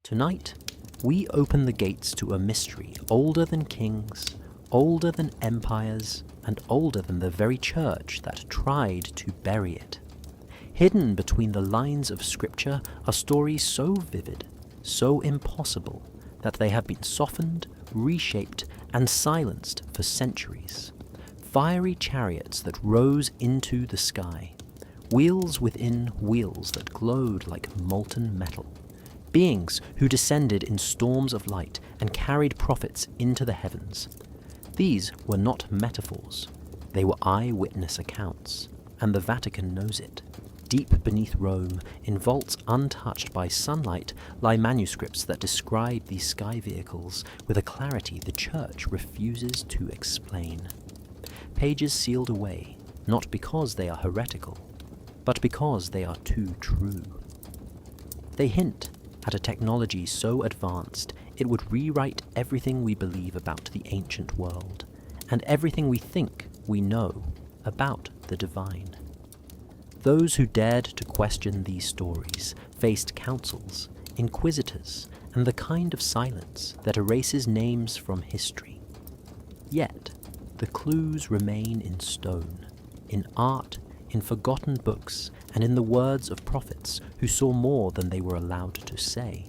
Tonight, we open the gates to a mystery older than kings, older than empires, and older than the very church that tried to bury it. Hidden between the lines of scripture are stories so vivid, so impossible, that they have been softened, reshaped, and silenced for centuries. Fiery chariots that rose into the sky, wheels within wheels that glowed like molten metal. Beings who descended in storms of light and carried prophets into the heavens. These were not metaphors, they were eyewitness accounts, and the Vatican knows it. Deep beneath Rome, in vaults untouched by sunlight, lie manuscripts that describe these sky vehicles with a clarity the Church refuses to explain. Pages sealed away, not because they are heretical, but because they are too true. They hint at a technology so advanced it would rewrite everything we believe about the ancient world, and everything we think we know about the divine. Those who dared to question these stories faced councils, inquisitors, and the kind of silence that erases names from history. Yet, the clues remain in stone, in art, in forgotten books, and in the words of prophets who saw more than they were allowed to say.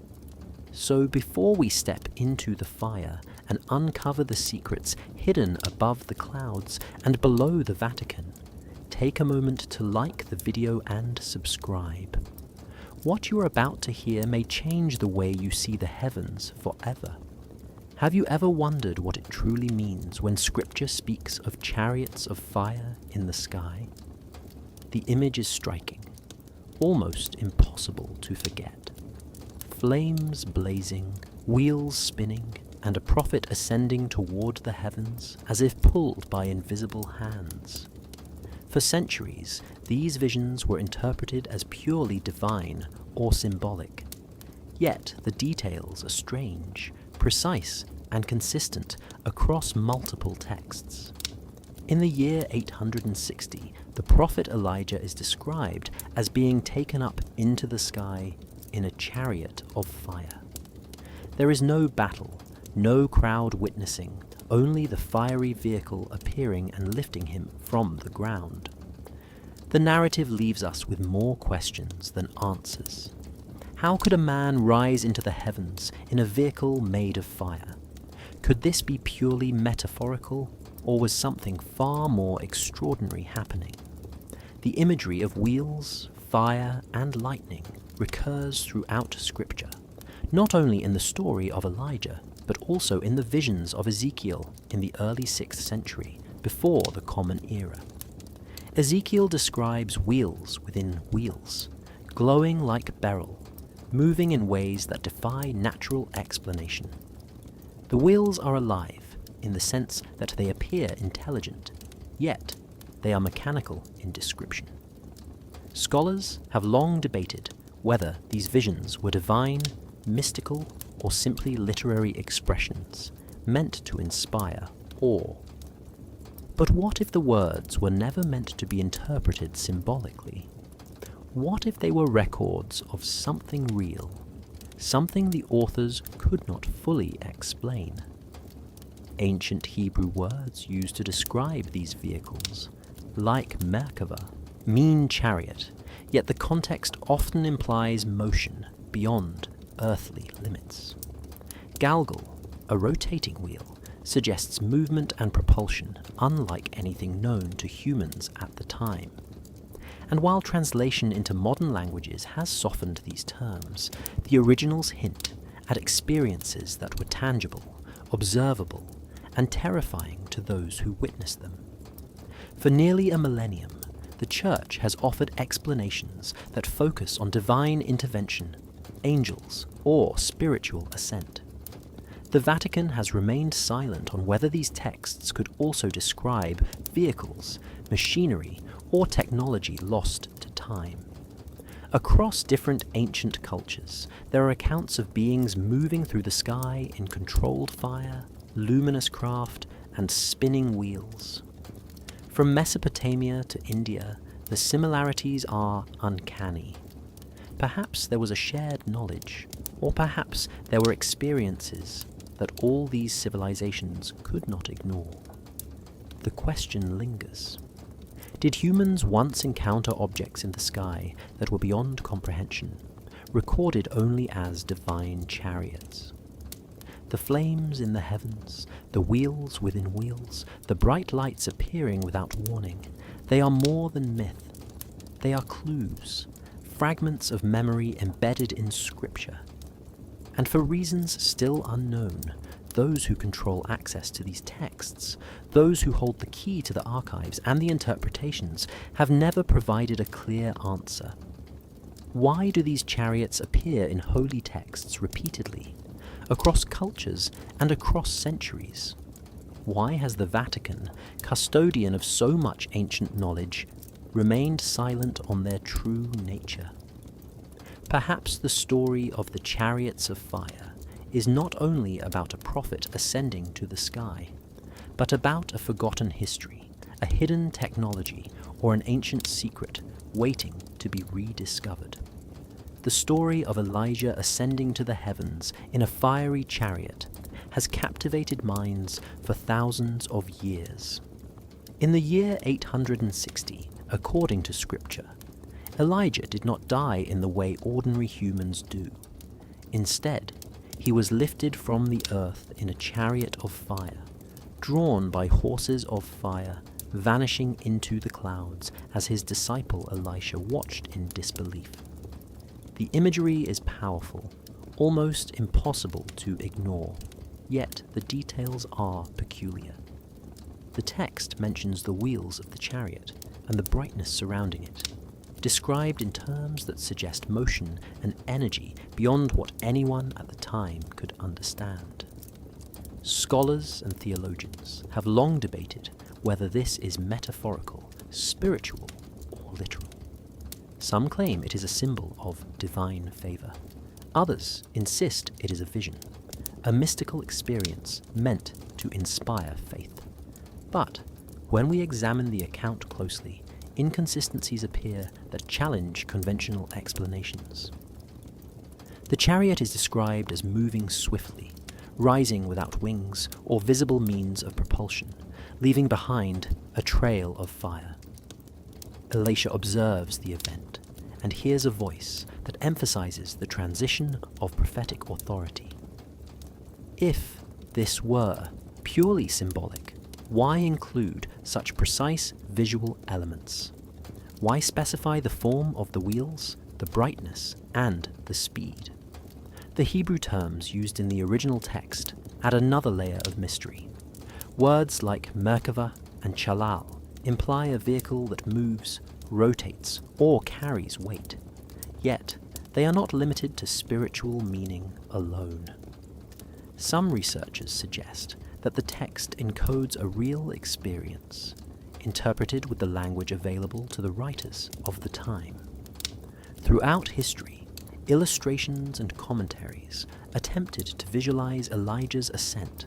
So before we step into the fire and uncover the secrets hidden above the clouds and below the Vatican, take a moment to like the video and subscribe. What you are about to hear may change the way you see the heavens forever. Have you ever wondered what it truly means when Scripture speaks of chariots of fire in the sky? The image is striking, almost impossible to forget. Flames blazing, wheels spinning, and a prophet ascending toward the heavens as if pulled by invisible hands. For centuries, these visions were interpreted as purely divine or symbolic. Yet the details are strange, precise, and consistent across multiple texts. In the year 860, the prophet Elijah is described as being taken up into the sky in a chariot of fire. There is no battle, no crowd witnessing, only the fiery vehicle appearing and lifting him from the ground. The narrative leaves us with more questions than answers. How could a man rise into the heavens in a vehicle made of fire? Could this be purely metaphorical, or was something far more extraordinary happening? The imagery of wheels, fire, and lightning recurs throughout Scripture, not only in the story of Elijah, but also in the visions of Ezekiel in the early 6th century, before the Common Era. Ezekiel describes wheels within wheels, glowing like beryl, moving in ways that defy natural explanation. The wheels are alive, in the sense that they appear intelligent, yet they are mechanical in description. Scholars have long debated whether these visions were divine, mystical, or simply literary expressions meant to inspire awe. But what if the words were never meant to be interpreted symbolically? What if they were records of something real, something the authors could not fully explain? Ancient Hebrew words used to describe these vehicles, like Merkava, mean chariot, yet the context often implies motion beyond earthly limits. Galgal, a rotating wheel, suggests movement and propulsion unlike anything known to humans at the time. And while translation into modern languages has softened these terms, the originals hint at experiences that were tangible, observable, and terrifying to those who witnessed them. For nearly a millennium, the Church has offered explanations that focus on divine intervention, angels, or spiritual ascent. The Vatican has remained silent on whether these texts could also describe vehicles, machinery, or technology lost to time. Across different ancient cultures, there are accounts of beings moving through the sky in controlled fire, luminous craft, and spinning wheels. From Mesopotamia to India, the similarities are uncanny. Perhaps there was a shared knowledge, or perhaps there were experiences that all these civilizations could not ignore. The question lingers. Did humans once encounter objects in the sky that were beyond comprehension, recorded only as divine chariots? The flames in the heavens, the wheels within wheels, the bright lights appearing without warning, they are more than myth. They are clues, fragments of memory embedded in scripture. And for reasons still unknown, those who control access to these texts, those who hold the key to the archives and the interpretations, have never provided a clear answer. Why do these chariots appear in holy texts repeatedly, across cultures and across centuries? Why has the Vatican, custodian of so much ancient knowledge, remained silent on their true nature? Perhaps the story of the chariots of fire is not only about a prophet ascending to the sky, but about a forgotten history, a hidden technology, or an ancient secret waiting to be rediscovered. The story of Elijah ascending to the heavens in a fiery chariot has captivated minds for thousands of years. In the year 860, according to Scripture, Elijah did not die in the way ordinary humans do. Instead, he was lifted from the earth in a chariot of fire, drawn by horses of fire, vanishing into the clouds as his disciple Elisha watched in disbelief. The imagery is powerful, almost impossible to ignore, yet the details are peculiar. The text mentions the wheels of the chariot and the brightness surrounding it, described in terms that suggest motion and energy beyond what anyone at the time could understand. Scholars and theologians have long debated whether this is metaphorical, spiritual, or literal. Some claim it is a symbol of divine favor. Others insist it is a vision, a mystical experience meant to inspire faith. But when we examine the account closely, inconsistencies appear that challenge conventional explanations. The chariot is described as moving swiftly, rising without wings or visible means of propulsion, leaving behind a trail of fire. Elisha observes the event and hears a voice that emphasizes the transition of prophetic authority. If this were purely symbolic, why include such precise visual elements? Why specify the form of the wheels, the brightness, and the speed? The Hebrew terms used in the original text add another layer of mystery. Words like Merkava and Chalal imply a vehicle that moves, rotates, or carries weight. Yet, they are not limited to spiritual meaning alone. Some researchers suggest that the text encodes a real experience, interpreted with the language available to the writers of the time. Throughout history, illustrations and commentaries attempted to visualize Elijah's ascent,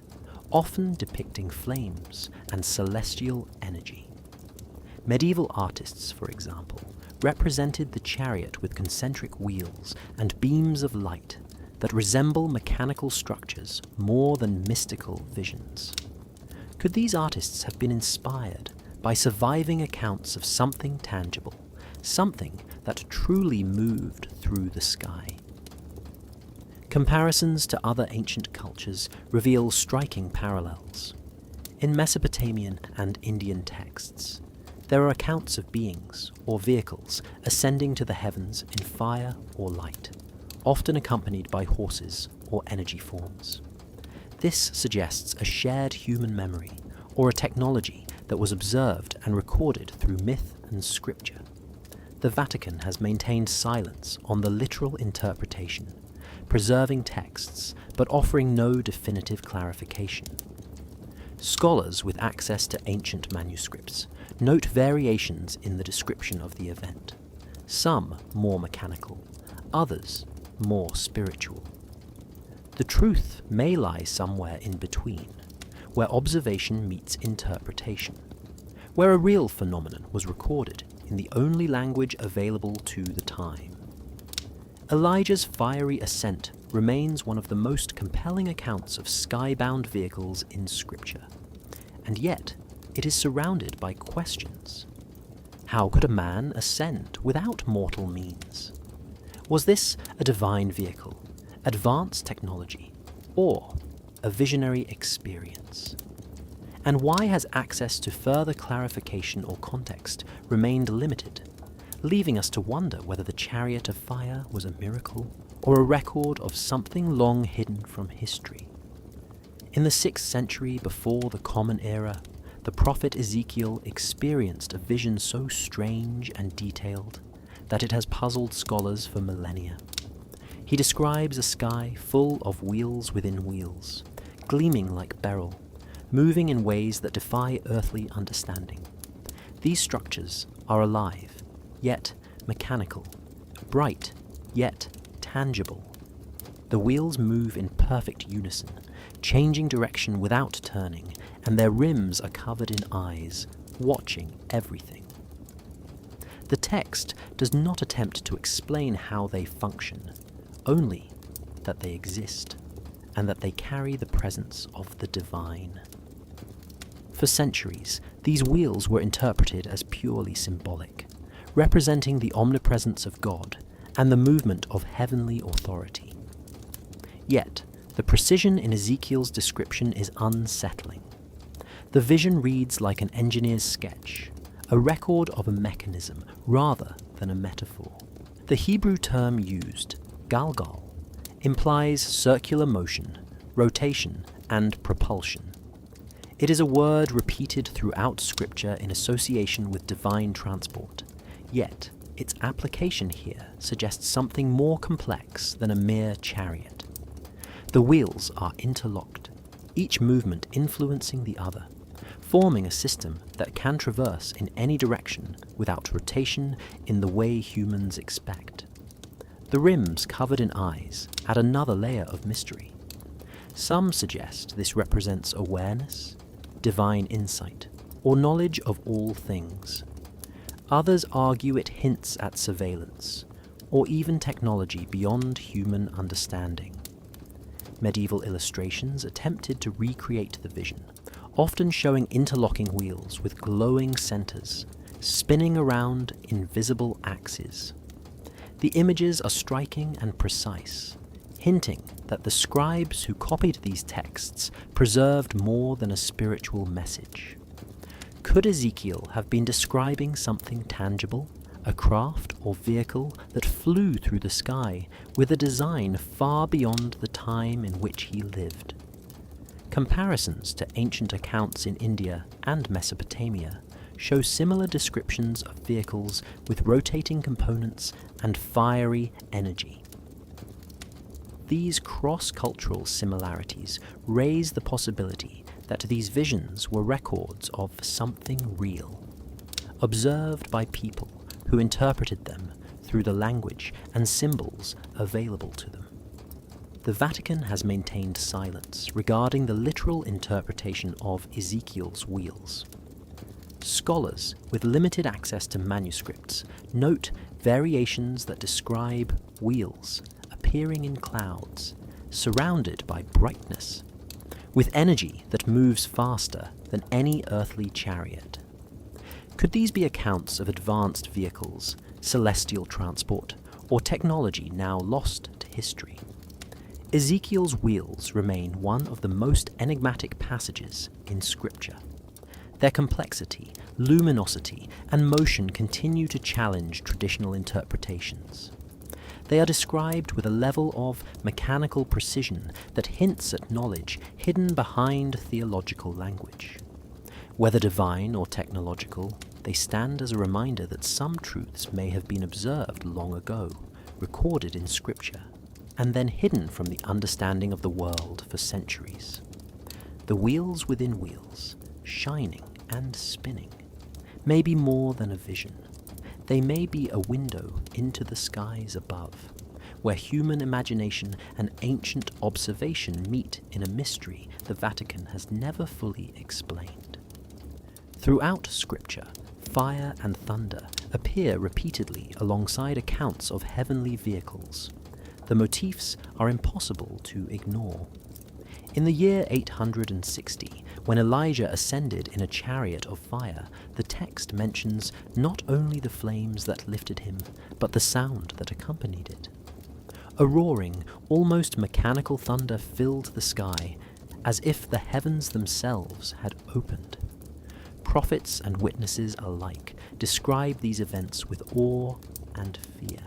often depicting flames and celestial energy. Medieval artists, for example, represented the chariot with concentric wheels and beams of light that resemble mechanical structures more than mystical visions. Could these artists have been inspired by surviving accounts of something tangible, something that truly moved through the sky? Comparisons to other ancient cultures reveal striking parallels. In Mesopotamian and Indian texts, there are accounts of beings or vehicles ascending to the heavens in fire or light, often accompanied by horses or energy forms. This suggests a shared human memory or a technology that was observed and recorded through myth and scripture. The Vatican has maintained silence on the literal interpretation, preserving texts but offering no definitive clarification. Scholars with access to ancient manuscripts note variations in the description of the event, some more mechanical, others more spiritual. The truth may lie somewhere in between, where observation meets interpretation, where a real phenomenon was recorded in the only language available to the time. Elijah's fiery ascent remains one of the most compelling accounts of skybound vehicles in Scripture, and yet it is surrounded by questions. How could a man ascend without mortal means? Was this a divine vehicle, advanced technology, or a visionary experience? And why has access to further clarification or context remained limited, leaving us to wonder whether the chariot of fire was a miracle or a record of something long hidden from history? In the 6th century before the Common Era, the prophet Ezekiel experienced a vision so strange and detailed that it has puzzled scholars for millennia. He describes a sky full of wheels within wheels, gleaming like beryl, moving in ways that defy earthly understanding. These structures are alive, yet mechanical, bright, yet tangible. The wheels move in perfect unison, changing direction without turning, and their rims are covered in eyes, watching everything. The text does not attempt to explain how they function, only that they exist, and that they carry the presence of the divine. For centuries, these wheels were interpreted as purely symbolic, representing the omnipresence of God and the movement of heavenly authority. Yet, the precision in Ezekiel's description is unsettling. The vision reads like an engineer's sketch, a record of a mechanism rather than a metaphor. The Hebrew term used, galgal, implies circular motion, rotation, and propulsion. It is a word repeated throughout Scripture in association with divine transport, yet its application here suggests something more complex than a mere chariot. The wheels are interlocked, each movement influencing the other, forming a system that can traverse in any direction without rotation in the way humans expect. The rims covered in eyes add another layer of mystery. Some suggest this represents awareness, divine insight, or knowledge of all things. Others argue it hints at surveillance, or even technology beyond human understanding. Medieval illustrations attempted to recreate the vision, often showing interlocking wheels with glowing centers, spinning around invisible axes. The images are striking and precise, hinting that the scribes who copied these texts preserved more than a spiritual message. Could Ezekiel have been describing something tangible, a craft or vehicle that flew through the sky with a design far beyond the time in which he lived? Comparisons to ancient accounts in India and Mesopotamia show similar descriptions of vehicles with rotating components and fiery energy. These cross-cultural similarities raise the possibility that these visions were records of something real, observed by people who interpreted them through the language and symbols available to them. The Vatican has maintained silence regarding the literal interpretation of Ezekiel's wheels. Scholars with limited access to manuscripts note variations that describe wheels appearing in clouds, surrounded by brightness, with energy that moves faster than any earthly chariot. Could these be accounts of advanced vehicles, celestial transport, or technology now lost to history? Ezekiel's wheels remain one of the most enigmatic passages in Scripture. Their complexity, luminosity, and motion continue to challenge traditional interpretations. They are described with a level of mechanical precision that hints at knowledge hidden behind theological language. Whether divine or technological, they stand as a reminder that some truths may have been observed long ago, recorded in Scripture, and then hidden from the understanding of the world for centuries. The wheels within wheels, shining and spinning, may be more than a vision. They may be a window into the skies above, where human imagination and ancient observation meet in a mystery the Vatican has never fully explained. Throughout Scripture, fire and thunder appear repeatedly alongside accounts of heavenly vehicles, the motifs are impossible to ignore. In the year 860, when Elijah ascended in a chariot of fire, the text mentions not only the flames that lifted him, but the sound that accompanied it. A roaring, almost mechanical thunder filled the sky, as if the heavens themselves had opened. Prophets and witnesses alike describe these events with awe and fear.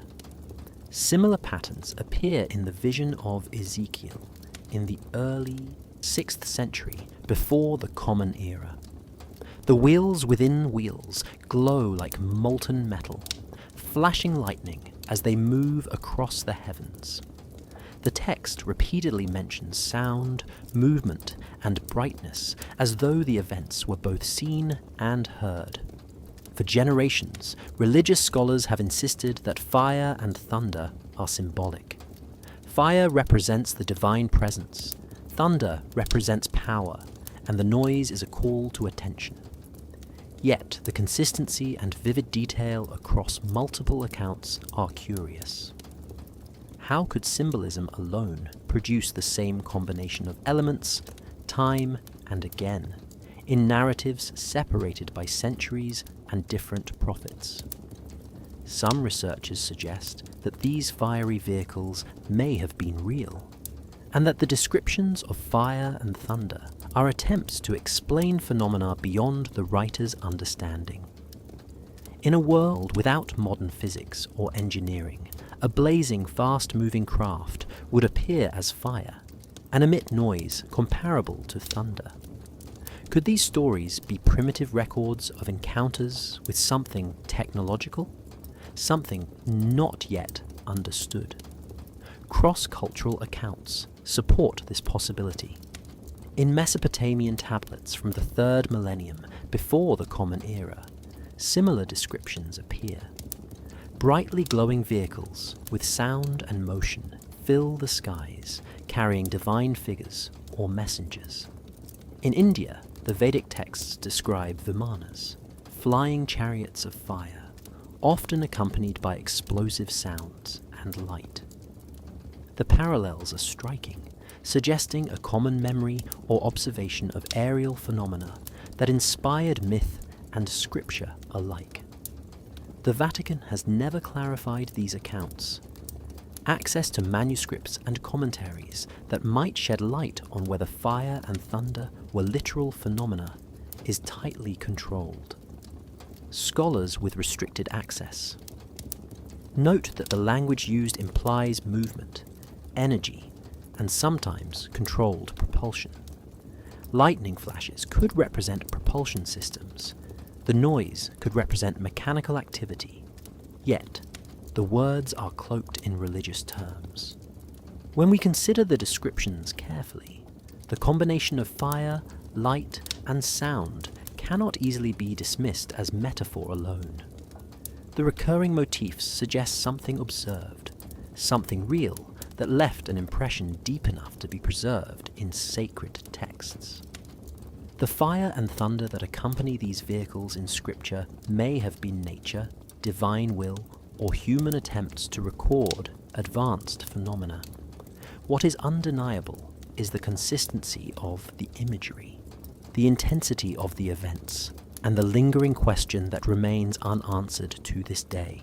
Similar patterns appear in the vision of Ezekiel in the early 6th century before the Common Era. The wheels within wheels glow like molten metal, flashing lightning as they move across the heavens. The text repeatedly mentions sound, movement, and brightness as though the events were both seen and heard. For generations, religious scholars have insisted that fire and thunder are symbolic. Fire represents the divine presence, thunder represents power, and the noise is a call to attention. Yet the consistency and vivid detail across multiple accounts are curious. How could symbolism alone produce the same combination of elements, time and again, in narratives separated by centuries and different prophets? Some researchers suggest that these fiery vehicles may have been real, and that the descriptions of fire and thunder are attempts to explain phenomena beyond the writer's understanding. In a world without modern physics or engineering, a blazing, fast-moving craft would appear as fire and emit noise comparable to thunder. Could these stories be primitive records of encounters with something technological? Something not yet understood? Cross-cultural accounts support this possibility. In Mesopotamian tablets from the 3rd millennium before the Common Era, similar descriptions appear. Brightly glowing vehicles with sound and motion fill the skies, carrying divine figures or messengers. In India, the Vedic texts describe vimanas, flying chariots of fire, often accompanied by explosive sounds and light. The parallels are striking, suggesting a common memory or observation of aerial phenomena that inspired myth and scripture alike. The Vatican has never clarified these accounts. Access to manuscripts and commentaries that might shed light on whether fire and thunder were literal phenomena is tightly controlled. Scholars with restricted access note that the language used implies movement, energy, and sometimes controlled propulsion. Lightning flashes could represent propulsion systems. The noise could represent mechanical activity, yet the words are cloaked in religious terms. When we consider the descriptions carefully, the combination of fire, light, and sound cannot easily be dismissed as metaphor alone. The recurring motifs suggest something observed, something real that left an impression deep enough to be preserved in sacred texts. The fire and thunder that accompany these vehicles in Scripture may have been nature, divine will, or human attempts to record advanced phenomena. What is undeniable is the consistency of the imagery, the intensity of the events, and the lingering question that remains unanswered to this day.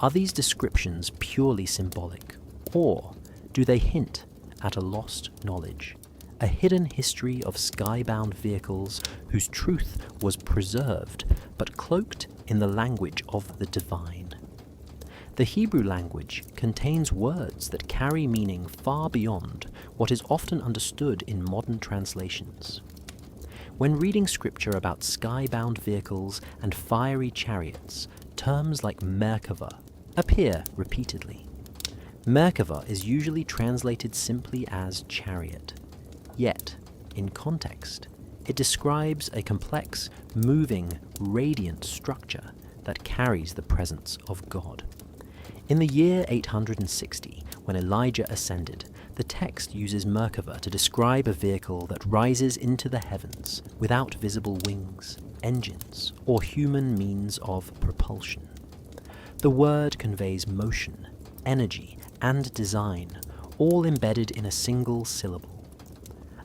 Are these descriptions purely symbolic, or do they hint at a lost knowledge? A hidden history of skybound vehicles whose truth was preserved but cloaked in the language of the divine. The Hebrew language contains words that carry meaning far beyond what is often understood in modern translations. When reading scripture about skybound vehicles and fiery chariots, terms like Merkava appear repeatedly. Merkava is usually translated simply as chariot. Yet, in context, it describes a complex, moving, radiant structure that carries the presence of God. In the year 860, when Elijah ascended, the text uses Merkava to describe a vehicle that rises into the heavens without visible wings, engines, or human means of propulsion. The word conveys motion, energy, and design, all embedded in a single syllable.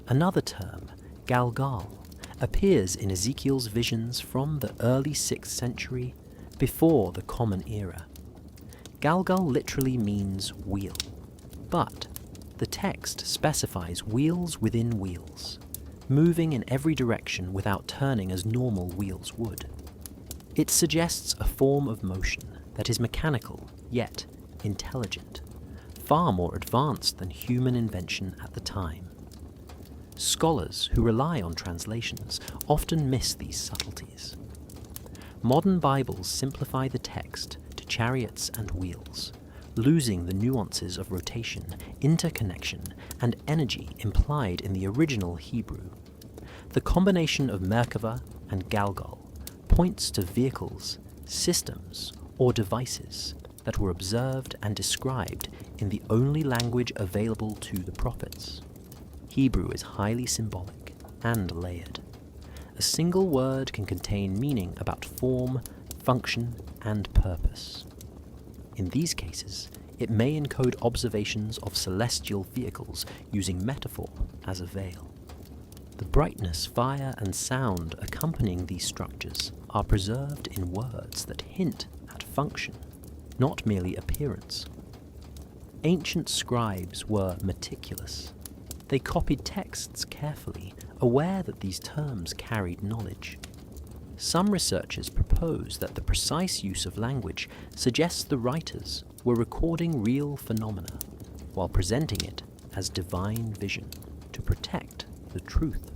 Another term, Galgal, appears in Ezekiel's visions from the early 6th century, before the Common Era. Galgal literally means wheel, but the text specifies wheels within wheels, moving in every direction without turning as normal wheels would. It suggests a form of motion that is mechanical, yet intelligent, far more advanced than human invention at the time. Scholars who rely on translations often miss these subtleties. Modern Bibles simplify the text to chariots and wheels, losing the nuances of rotation, interconnection, and energy implied in the original Hebrew. The combination of Merkava and Galgal points to vehicles, systems, or devices that were observed and described in the only language available to the prophets. Hebrew is highly symbolic and layered. A single word can contain meaning about form, function, and purpose. In these cases, it may encode observations of celestial vehicles using metaphor as a veil. The brightness, fire, and sound accompanying these structures are preserved in words that hint at function, not merely appearance. Ancient scribes were meticulous. They copied texts carefully, aware that these terms carried knowledge. Some researchers propose that the precise use of language suggests the writers were recording real phenomena, while presenting it as divine vision to protect the truth.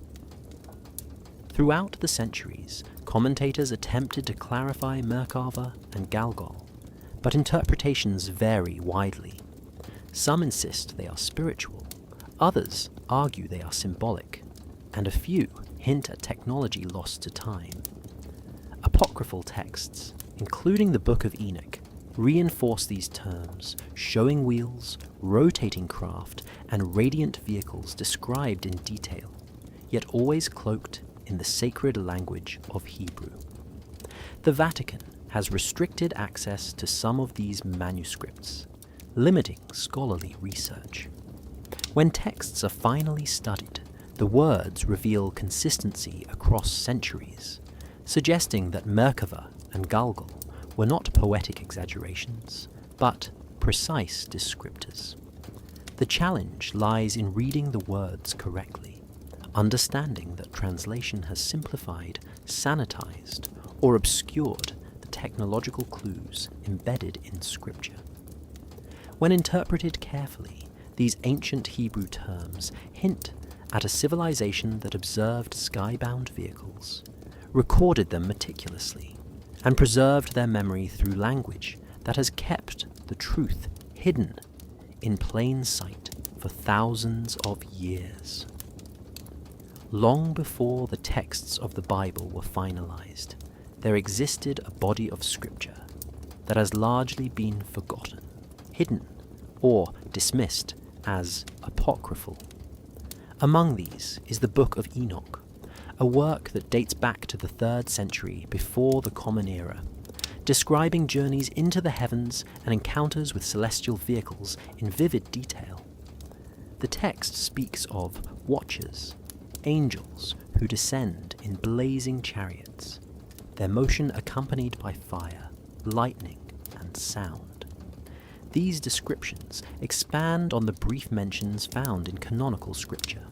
Throughout the centuries, commentators attempted to clarify Merkava and Galgal, but interpretations vary widely. Some insist they are spiritual, others argue they are symbolic, and a few hint at technology lost to time. Apocryphal texts, including the Book of Enoch, reinforce these terms, showing wheels, rotating craft, and radiant vehicles described in detail, yet always cloaked in the sacred language of Hebrew. The Vatican has restricted access to some of these manuscripts, limiting scholarly research. When texts are finally studied, the words reveal consistency across centuries, suggesting that Merkava and Galgal were not poetic exaggerations, but precise descriptors. The challenge lies in reading the words correctly, understanding that translation has simplified, sanitized, or obscured the technological clues embedded in Scripture. When interpreted carefully, these ancient Hebrew terms hint at a civilization that observed skybound vehicles, recorded them meticulously, and preserved their memory through language that has kept the truth hidden in plain sight for thousands of years. Long before the texts of the Bible were finalized, there existed a body of Scripture that has largely been forgotten, hidden, or dismissed as apocryphal. Among these is the Book of Enoch, a work that dates back to the 3rd century before the Common Era, describing journeys into the heavens and encounters with celestial vehicles in vivid detail. The text speaks of watchers, angels who descend in blazing chariots, their motion accompanied by fire, lightning, and sound. These descriptions expand on the brief mentions found in canonical scripture,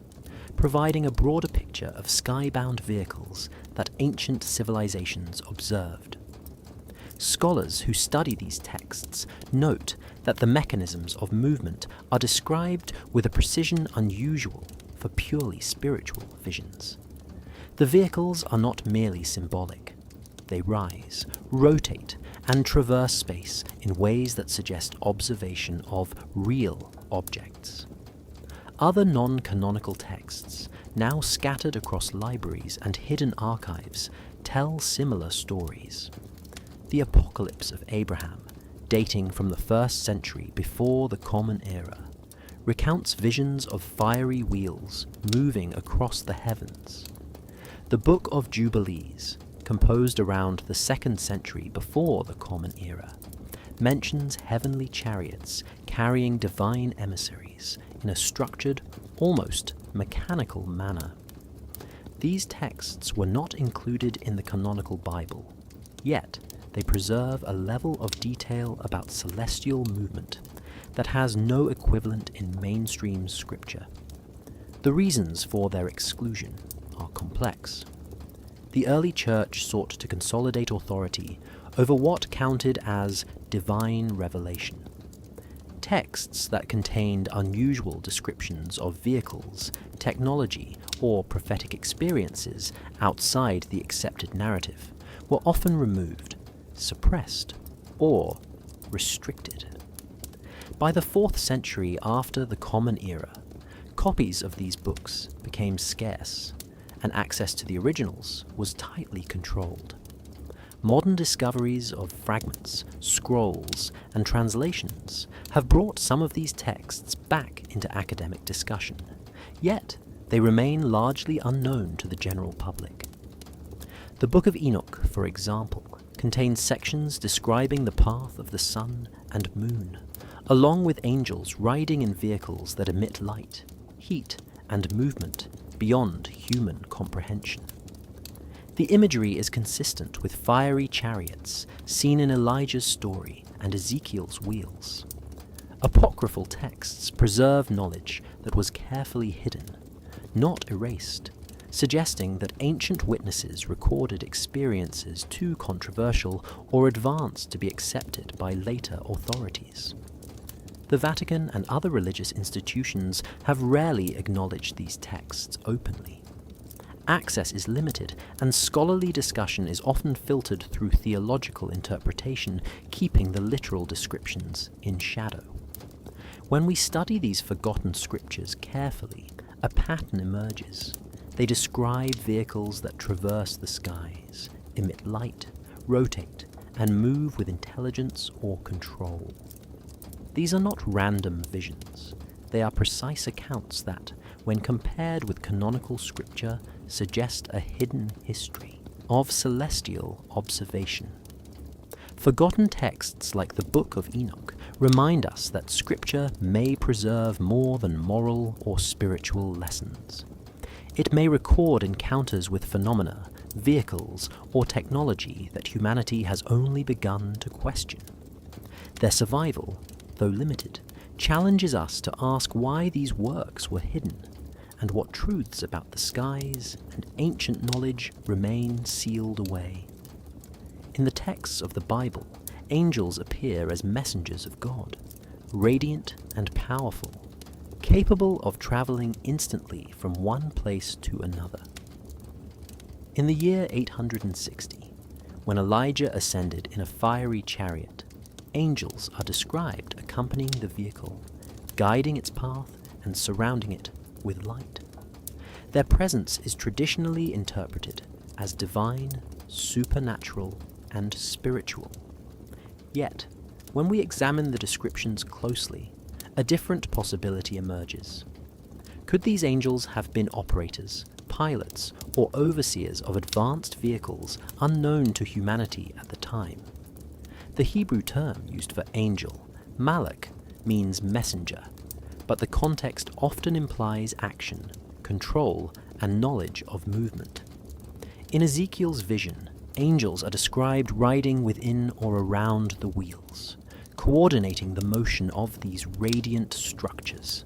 providing a broader picture of skybound vehicles that ancient civilizations observed. Scholars who study these texts note that the mechanisms of movement are described with a precision unusual for purely spiritual visions. The vehicles are not merely symbolic. They rise, rotate, and traverse space in ways that suggest observation of real objects. Other non-canonical texts, now scattered across libraries and hidden archives, tell similar stories. The Apocalypse of Abraham, dating from the 1st century before the Common Era, recounts visions of fiery wheels moving across the heavens. The Book of Jubilees, composed around the 2nd century before the Common Era, mentions heavenly chariots carrying divine emissaries in a structured, almost mechanical manner. These texts were not included in the canonical Bible, yet they preserve a level of detail about celestial movement that has no equivalent in mainstream scripture. The reasons for their exclusion are complex. The early church sought to consolidate authority over what counted as divine revelation. Texts that contained unusual descriptions of vehicles, technology, or prophetic experiences outside the accepted narrative were often removed, suppressed, or restricted. By the 4th century after the Common Era, copies of these books became scarce, and access to the originals was tightly controlled. Modern discoveries of fragments, scrolls, and translations have brought some of these texts back into academic discussion, yet they remain largely unknown to the general public. The Book of Enoch, for example, contains sections describing the path of the sun and moon, along with angels riding in vehicles that emit light, heat, and movement beyond human comprehension. The imagery is consistent with fiery chariots seen in Elijah's story and Ezekiel's wheels. Apocryphal texts preserve knowledge that was carefully hidden, not erased, suggesting that ancient witnesses recorded experiences too controversial or advanced to be accepted by later authorities. The Vatican and other religious institutions have rarely acknowledged these texts openly. Access is limited, and scholarly discussion is often filtered through theological interpretation, keeping the literal descriptions in shadow. When we study these forgotten scriptures carefully, a pattern emerges. They describe vehicles that traverse the skies, emit light, rotate, and move with intelligence or control. These are not random visions. They are precise accounts that, when compared with canonical scripture, suggest a hidden history of celestial observation. Forgotten texts like the Book of Enoch remind us that scripture may preserve more than moral or spiritual lessons. It may record encounters with phenomena, vehicles, or technology that humanity has only begun to question. Their survival, though limited, challenges us to ask why these works were hidden, and what truths about the skies and ancient knowledge remain sealed away. In the texts of the Bible, angels appear as messengers of God, radiant and powerful, capable of traveling instantly from one place to another. In the year 860, when Elijah ascended in a fiery chariot, angels are described accompanying the vehicle, guiding its path and surrounding it with light. Their presence is traditionally interpreted as divine, supernatural, and spiritual. Yet, when we examine the descriptions closely, a different possibility emerges. Could these angels have been operators, pilots, or overseers of advanced vehicles unknown to humanity at the time? The Hebrew term used for angel, malach, means messenger, but the context often implies action, control, and knowledge of movement. In Ezekiel's vision, angels are described riding within or around the wheels, coordinating the motion of these radiant structures.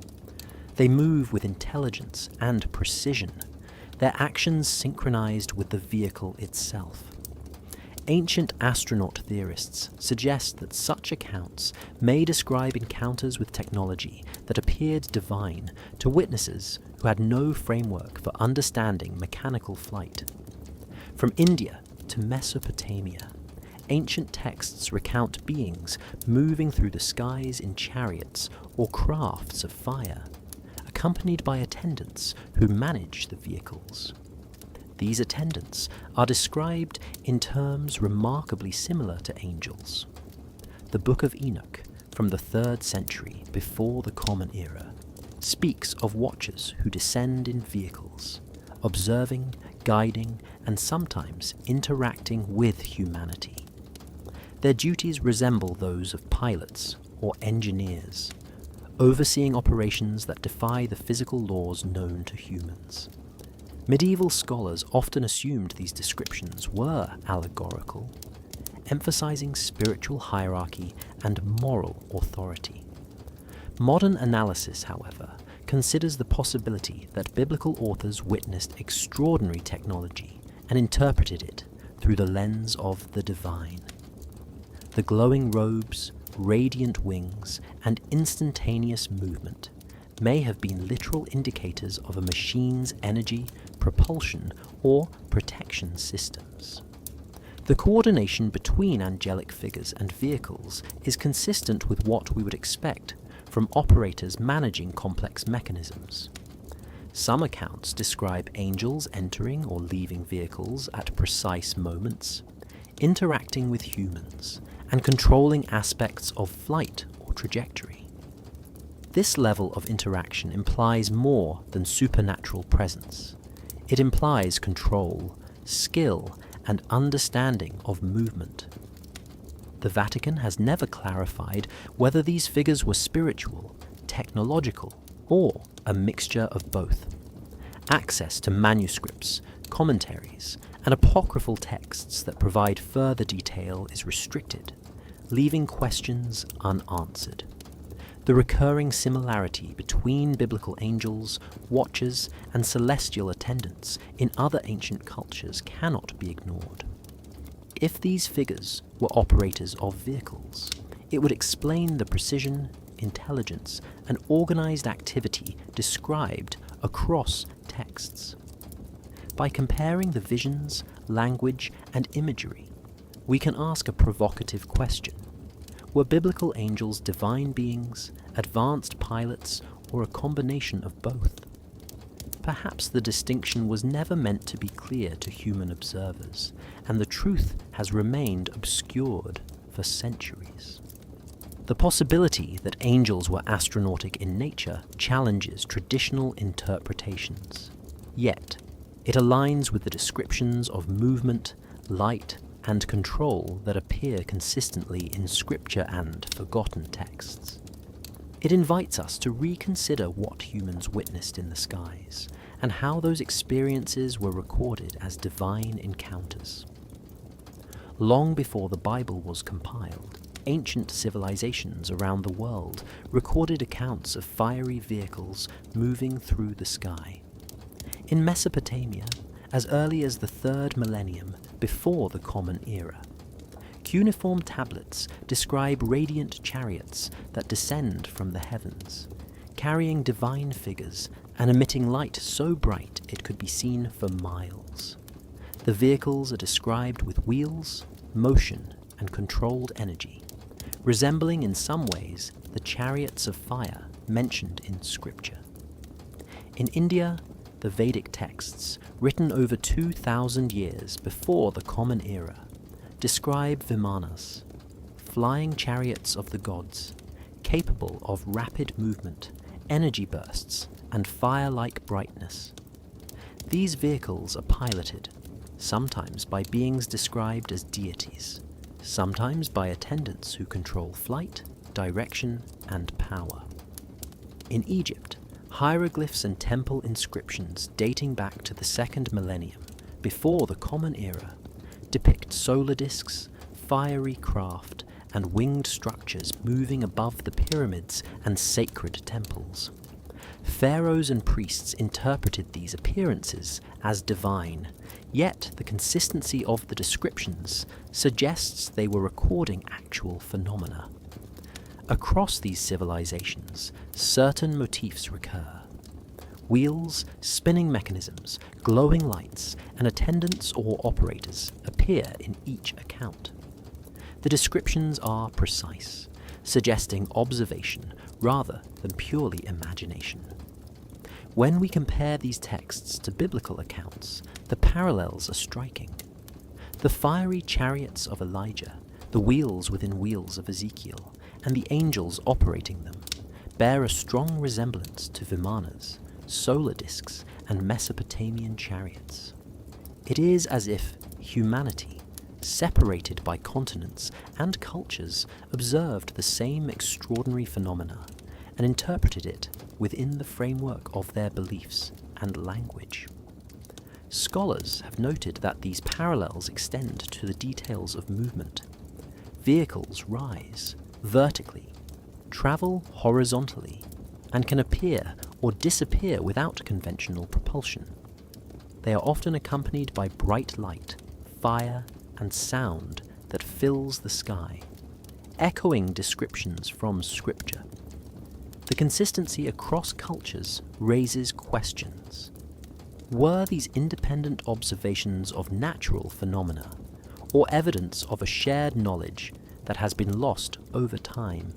They move with intelligence and precision, their actions synchronized with the vehicle itself. Ancient astronaut theorists suggest that such accounts may describe encounters with technology that appeared divine to witnesses who had no framework for understanding mechanical flight. From India to Mesopotamia, ancient texts recount beings moving through the skies in chariots or crafts of fire, accompanied by attendants who manage the vehicles. These attendants are described in terms remarkably similar to angels. The Book of Enoch, from the 3rd century before the Common Era, speaks of watchers who descend in vehicles, observing, guiding, and sometimes interacting with humanity. Their duties resemble those of pilots or engineers, overseeing operations that defy the physical laws known to humans. Medieval scholars often assumed these descriptions were allegorical, emphasizing spiritual hierarchy and moral authority. Modern analysis, however, considers the possibility that biblical authors witnessed extraordinary technology and interpreted it through the lens of the divine. The glowing robes, radiant wings, and instantaneous movement may have been literal indicators of a machine's energy, propulsion, or protection systems. The coordination between angelic figures and vehicles is consistent with what we would expect from operators managing complex mechanisms. Some accounts describe angels entering or leaving vehicles at precise moments, interacting with humans, and controlling aspects of flight or trajectory. This level of interaction implies more than supernatural presence. It implies control, skill, and understanding of movement. The Vatican has never clarified whether these figures were spiritual, technological, or a mixture of both. Access to manuscripts, commentaries, and apocryphal texts that provide further detail is restricted, leaving questions unanswered. The recurring similarity between biblical angels, watchers, and celestial attendants in other ancient cultures cannot be ignored. If these figures were operators of vehicles, it would explain the precision, intelligence, and organized activity described across texts. By comparing the visions, language, and imagery, we can ask a provocative question. Were biblical angels divine beings, advanced pilots, or a combination of both? Perhaps the distinction was never meant to be clear to human observers, and the truth has remained obscured for centuries. The possibility that angels were astronautic in nature challenges traditional interpretations. Yet, it aligns with the descriptions of movement, light, and control that appear consistently in scripture and forgotten texts. It invites us to reconsider what humans witnessed in the skies, and how those experiences were recorded as divine encounters. Long before the Bible was compiled, ancient civilizations around the world recorded accounts of fiery vehicles moving through the sky. In Mesopotamia, as early as the 3rd millennium before the Common Era, cuneiform tablets describe radiant chariots that descend from the heavens, carrying divine figures and emitting light so bright it could be seen for miles. The vehicles are described with wheels, motion, and controlled energy, resembling in some ways the chariots of fire mentioned in scripture. In India, the Vedic texts, written over 2,000 years before the Common Era, describe vimanas, flying chariots of the gods, capable of rapid movement, energy bursts, and fire-like brightness. These vehicles are piloted, sometimes by beings described as deities, sometimes by attendants who control flight, direction, and power. In Egypt, hieroglyphs and temple inscriptions dating back to the 2nd millennium, before the Common Era, depict solar discs, fiery craft, and winged structures moving above the pyramids and sacred temples. Pharaohs and priests interpreted these appearances as divine, yet the consistency of the descriptions suggests they were recording actual phenomena. Across these civilizations, certain motifs recur. Wheels, spinning mechanisms, glowing lights, and attendants or operators appear in each account. The descriptions are precise, suggesting observation rather than purely imagination. When we compare these texts to biblical accounts, the parallels are striking. The fiery chariots of Elijah, the wheels within wheels of Ezekiel, and the angels operating them bear a strong resemblance to vimanas, solar discs, and Mesopotamian chariots. It is as if humanity, separated by continents and cultures, observed the same extraordinary phenomena and interpreted it within the framework of their beliefs and language. Scholars have noted that these parallels extend to the details of movement. Vehicles rise vertically, travel horizontally, and can appear or disappear without conventional propulsion. They are often accompanied by bright light, fire, and sound that fills the sky, echoing descriptions from Scripture. The consistency across cultures raises questions. Were these independent observations of natural phenomena, or evidence of a shared knowledge that has been lost over time?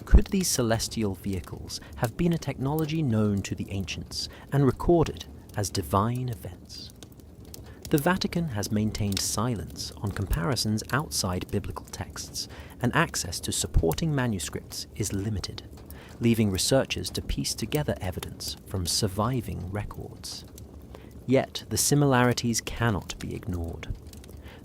Could these celestial vehicles have been a technology known to the ancients and recorded as divine events? The Vatican has maintained silence on comparisons outside biblical texts, and access to supporting manuscripts is limited, leaving researchers to piece together evidence from surviving records. Yet the similarities cannot be ignored.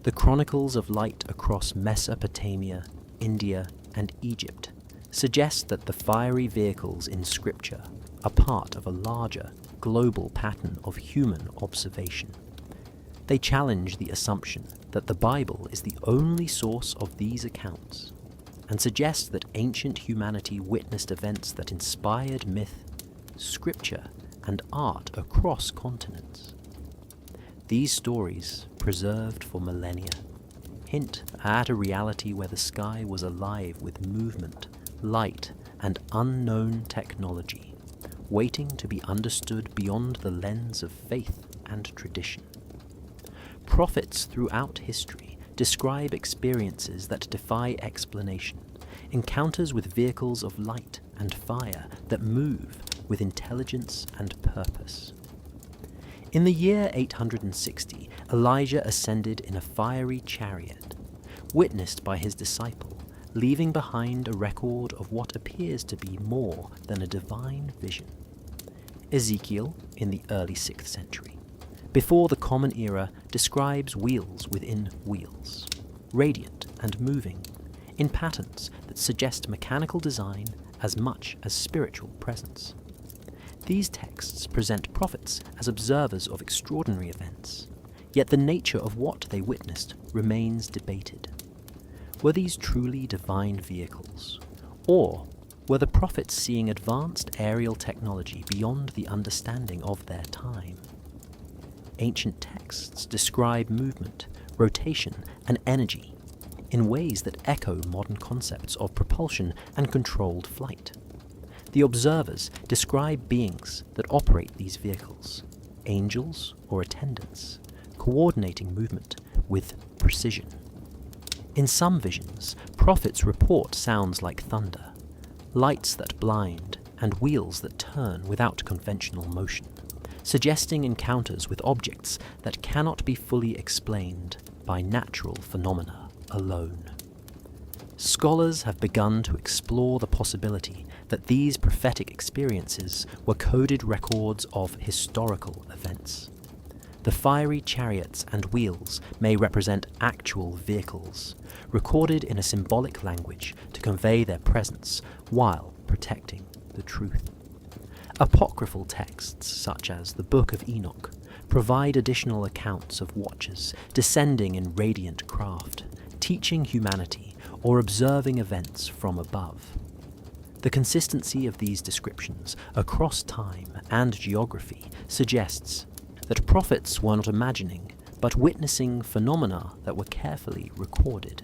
The chronicles of light across Mesopotamia, India, and Egypt suggest that the fiery vehicles in Scripture are part of a larger, global pattern of human observation. They challenge the assumption that the Bible is the only source of these accounts, and suggest that ancient humanity witnessed events that inspired myth, scripture, and art across continents. These stories, preserved for millennia, hint at a reality where the sky was alive with movement, light, and unknown technology, waiting to be understood beyond the lens of faith and tradition. Prophets throughout history describe experiences that defy explanation, encounters with vehicles of light and fire that move with intelligence and purpose. In the year 860, Elijah ascended in a fiery chariot, witnessed by his disciple, leaving behind a record of what appears to be more than a divine vision. Ezekiel, in the early 6th century, before the Common Era, describes wheels within wheels, radiant and moving, in patterns that suggest mechanical design as much as spiritual presence. These texts present prophets as observers of extraordinary events, yet the nature of what they witnessed remains debated. Were these truly divine vehicles, or were the prophets seeing advanced aerial technology beyond the understanding of their time? Ancient texts describe movement, rotation, and energy in ways that echo modern concepts of propulsion and controlled flight. The observers describe beings that operate these vehicles, angels or attendants, coordinating movement with precision. In some visions, prophets report sounds like thunder, lights that blind, and wheels that turn without conventional motion, suggesting encounters with objects that cannot be fully explained by natural phenomena alone. Scholars have begun to explore the possibility that these prophetic experiences were coded records of historical events. The fiery chariots and wheels may represent actual vehicles, recorded in a symbolic language to convey their presence while protecting the truth. Apocryphal texts, such as the Book of Enoch, provide additional accounts of watchers descending in radiant craft, teaching humanity or observing events from above. The consistency of these descriptions across time and geography suggests that prophets were not imagining, but witnessing phenomena that were carefully recorded.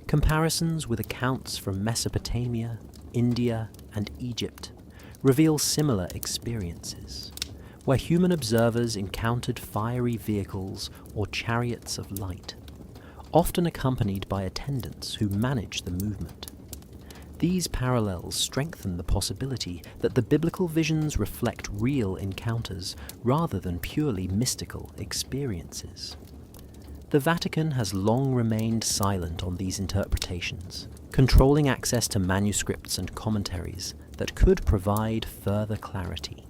Comparisons with accounts from Mesopotamia, India, and Egypt reveal similar experiences, where human observers encountered fiery vehicles or chariots of light, often accompanied by attendants who manage the movement. These parallels strengthen the possibility that the biblical visions reflect real encounters rather than purely mystical experiences. The Vatican has long remained silent on these interpretations, controlling access to manuscripts and commentaries that could provide further clarity.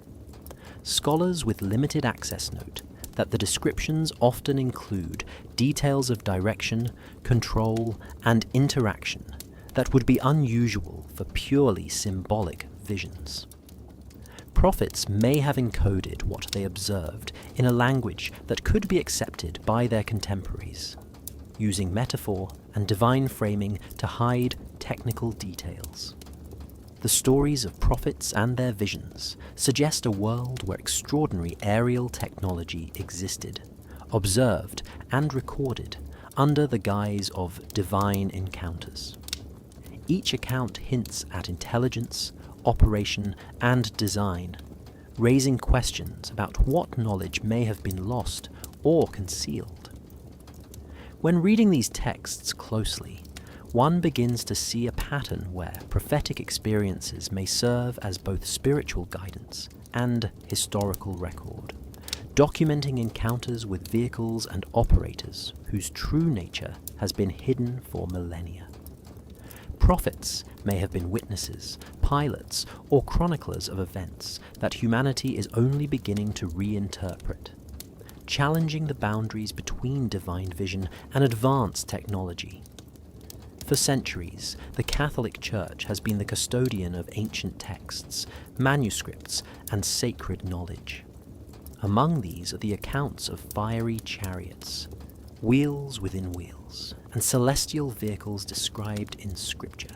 Scholars with limited access note that the descriptions often include details of direction, control, and interaction that would be unusual for purely symbolic visions. Prophets may have encoded what they observed in a language that could be accepted by their contemporaries, using metaphor and divine framing to hide technical details. The stories of prophets and their visions suggest a world where extraordinary aerial technology existed, observed and recorded under the guise of divine encounters. Each account hints at intelligence, operation, and design, raising questions about what knowledge may have been lost or concealed. When reading these texts closely, one begins to see a pattern where prophetic experiences may serve as both spiritual guidance and historical record, documenting encounters with vehicles and operators whose true nature has been hidden for millennia. Prophets may have been witnesses, pilots, or chroniclers of events that humanity is only beginning to reinterpret, challenging the boundaries between divine vision and advanced technology. For centuries, the Catholic Church has been the custodian of ancient texts, manuscripts, and sacred knowledge. Among these are the accounts of fiery chariots, wheels within wheels, and celestial vehicles described in Scripture.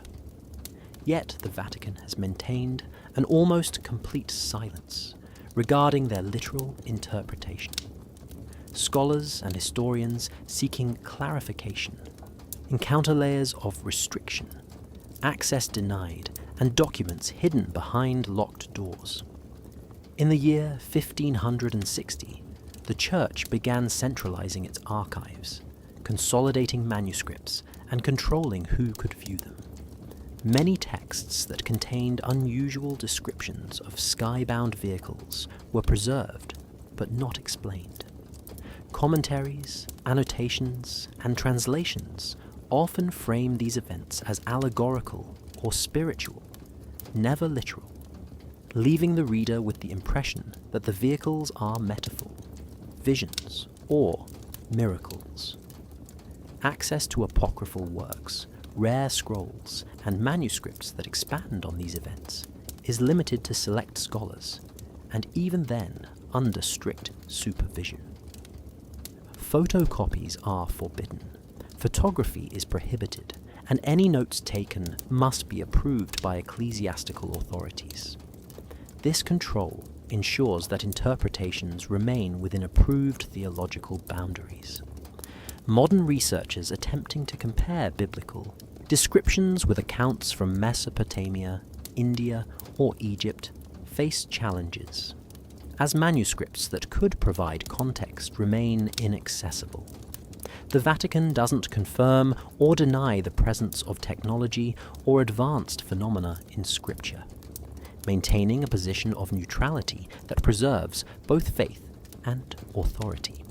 Yet the Vatican has maintained an almost complete silence regarding their literal interpretation. Scholars and historians seeking clarification encounter layers of restriction, access denied, and documents hidden behind locked doors. In the year 1560, the Church began centralizing its archives, consolidating manuscripts, and controlling who could view them. Many texts that contained unusual descriptions of skybound vehicles were preserved, but not explained. Commentaries, annotations, and translations often frame these events as allegorical or spiritual, never literal, leaving the reader with the impression that the vehicles are metaphor, visions, or miracles. Access to apocryphal works, rare scrolls, and manuscripts that expand on these events is limited to select scholars, and even then under strict supervision. Photocopies are forbidden, photography is prohibited, and any notes taken must be approved by ecclesiastical authorities. This control ensures that interpretations remain within approved theological boundaries. Modern researchers attempting to compare biblical descriptions with accounts from Mesopotamia, India, or Egypt face challenges, as manuscripts that could provide context remain inaccessible. The Vatican doesn't confirm or deny the presence of technology or advanced phenomena in Scripture, maintaining a position of neutrality that preserves both faith and authority.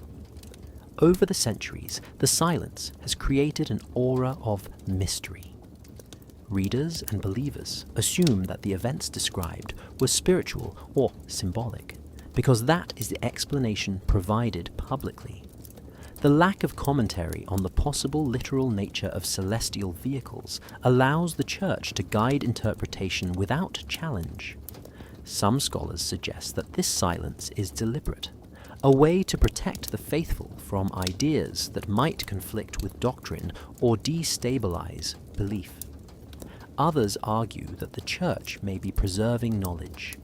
Over the centuries, the silence has created an aura of mystery. Readers and believers assume that the events described were spiritual or symbolic, because that is the explanation provided publicly. The lack of commentary on the possible literal nature of celestial vehicles allows the Church to guide interpretation without challenge. Some scholars suggest that this silence is deliberate, a way to protect the faithful from ideas that might conflict with doctrine or destabilize belief. Others argue that the Church may be preserving knowledge,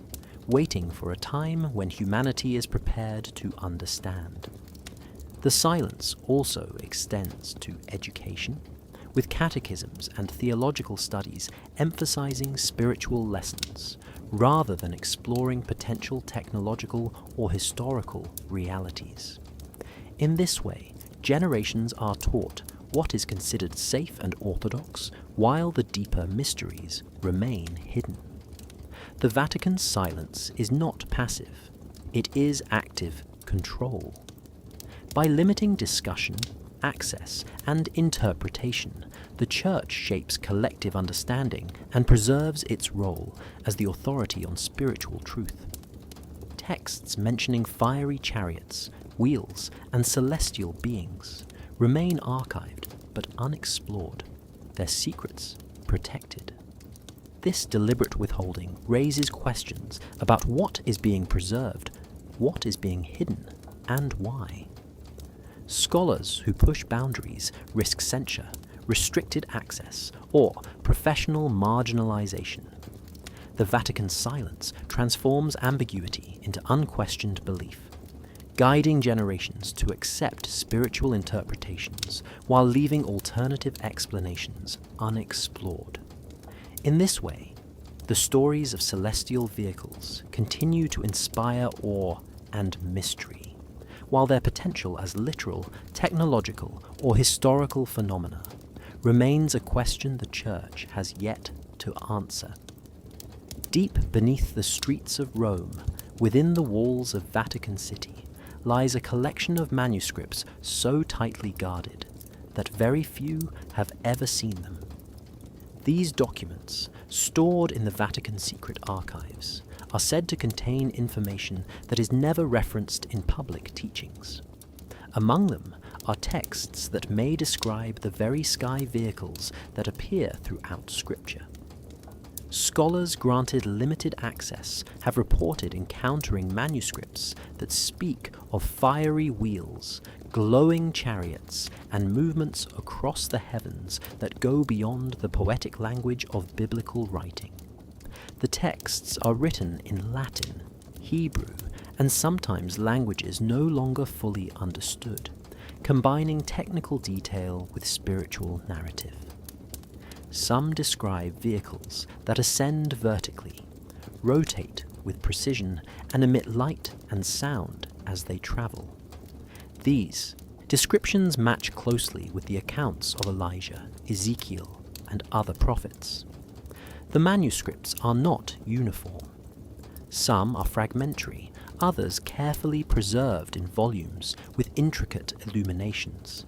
waiting for a time when humanity is prepared to understand. The silence also extends to education, with catechisms and theological studies emphasizing spiritual lessons, rather than exploring potential technological or historical realities. In this way, generations are taught what is considered safe and orthodox, while the deeper mysteries remain hidden. The Vatican's silence is not passive, it is active control. By limiting discussion, access, and interpretation, the Church shapes collective understanding and preserves its role as the authority on spiritual truth. Texts mentioning fiery chariots, wheels, and celestial beings remain archived but unexplored, their secrets protected. This deliberate withholding raises questions about what is being preserved, what is being hidden, and why. Scholars who push boundaries risk censure, restricted access, or professional marginalization. The Vatican's silence transforms ambiguity into unquestioned belief, guiding generations to accept spiritual interpretations while leaving alternative explanations unexplored. In this way, the stories of celestial vehicles continue to inspire awe and mystery, while their potential as literal, technological, or historical phenomena remains a question the Church has yet to answer. Deep beneath the streets of Rome, within the walls of Vatican City, lies a collection of manuscripts so tightly guarded that very few have ever seen them. These documents, stored in the Vatican secret archives, are said to contain information that is never referenced in public teachings. Among them are texts that may describe the very sky vehicles that appear throughout Scripture. Scholars granted limited access have reported encountering manuscripts that speak of fiery wheels, glowing chariots, and movements across the heavens that go beyond the poetic language of biblical writing. The texts are written in Latin, Hebrew, and sometimes languages no longer fully understood, combining technical detail with spiritual narrative. Some describe vehicles that ascend vertically, rotate with precision, and emit light and sound as they travel. These descriptions match closely with the accounts of Elijah, Ezekiel, and other prophets. The manuscripts are not uniform. Some are fragmentary, others carefully preserved in volumes with intricate illuminations.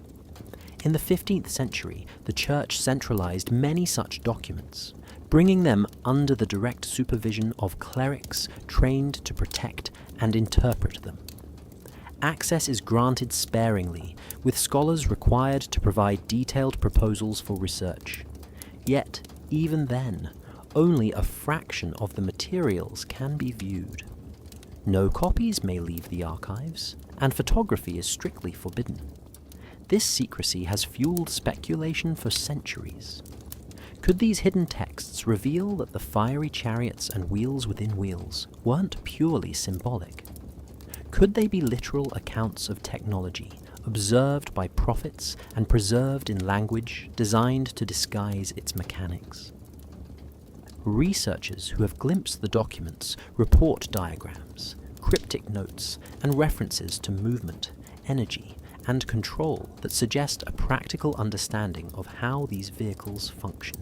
In the 15th century, the Church centralized many such documents, bringing them under the direct supervision of clerics trained to protect and interpret them. Access is granted sparingly, with scholars required to provide detailed proposals for research. Yet, even then, only a fraction of the materials can be viewed. No copies may leave the archives, and photography is strictly forbidden. This secrecy has fueled speculation for centuries. Could these hidden texts reveal that the fiery chariots and wheels within wheels weren't purely symbolic? Could they be literal accounts of technology, observed by prophets and preserved in language designed to disguise its mechanics? Researchers who have glimpsed the documents report diagrams, cryptic notes, and references to movement, energy, and control that suggest a practical understanding of how these vehicles function.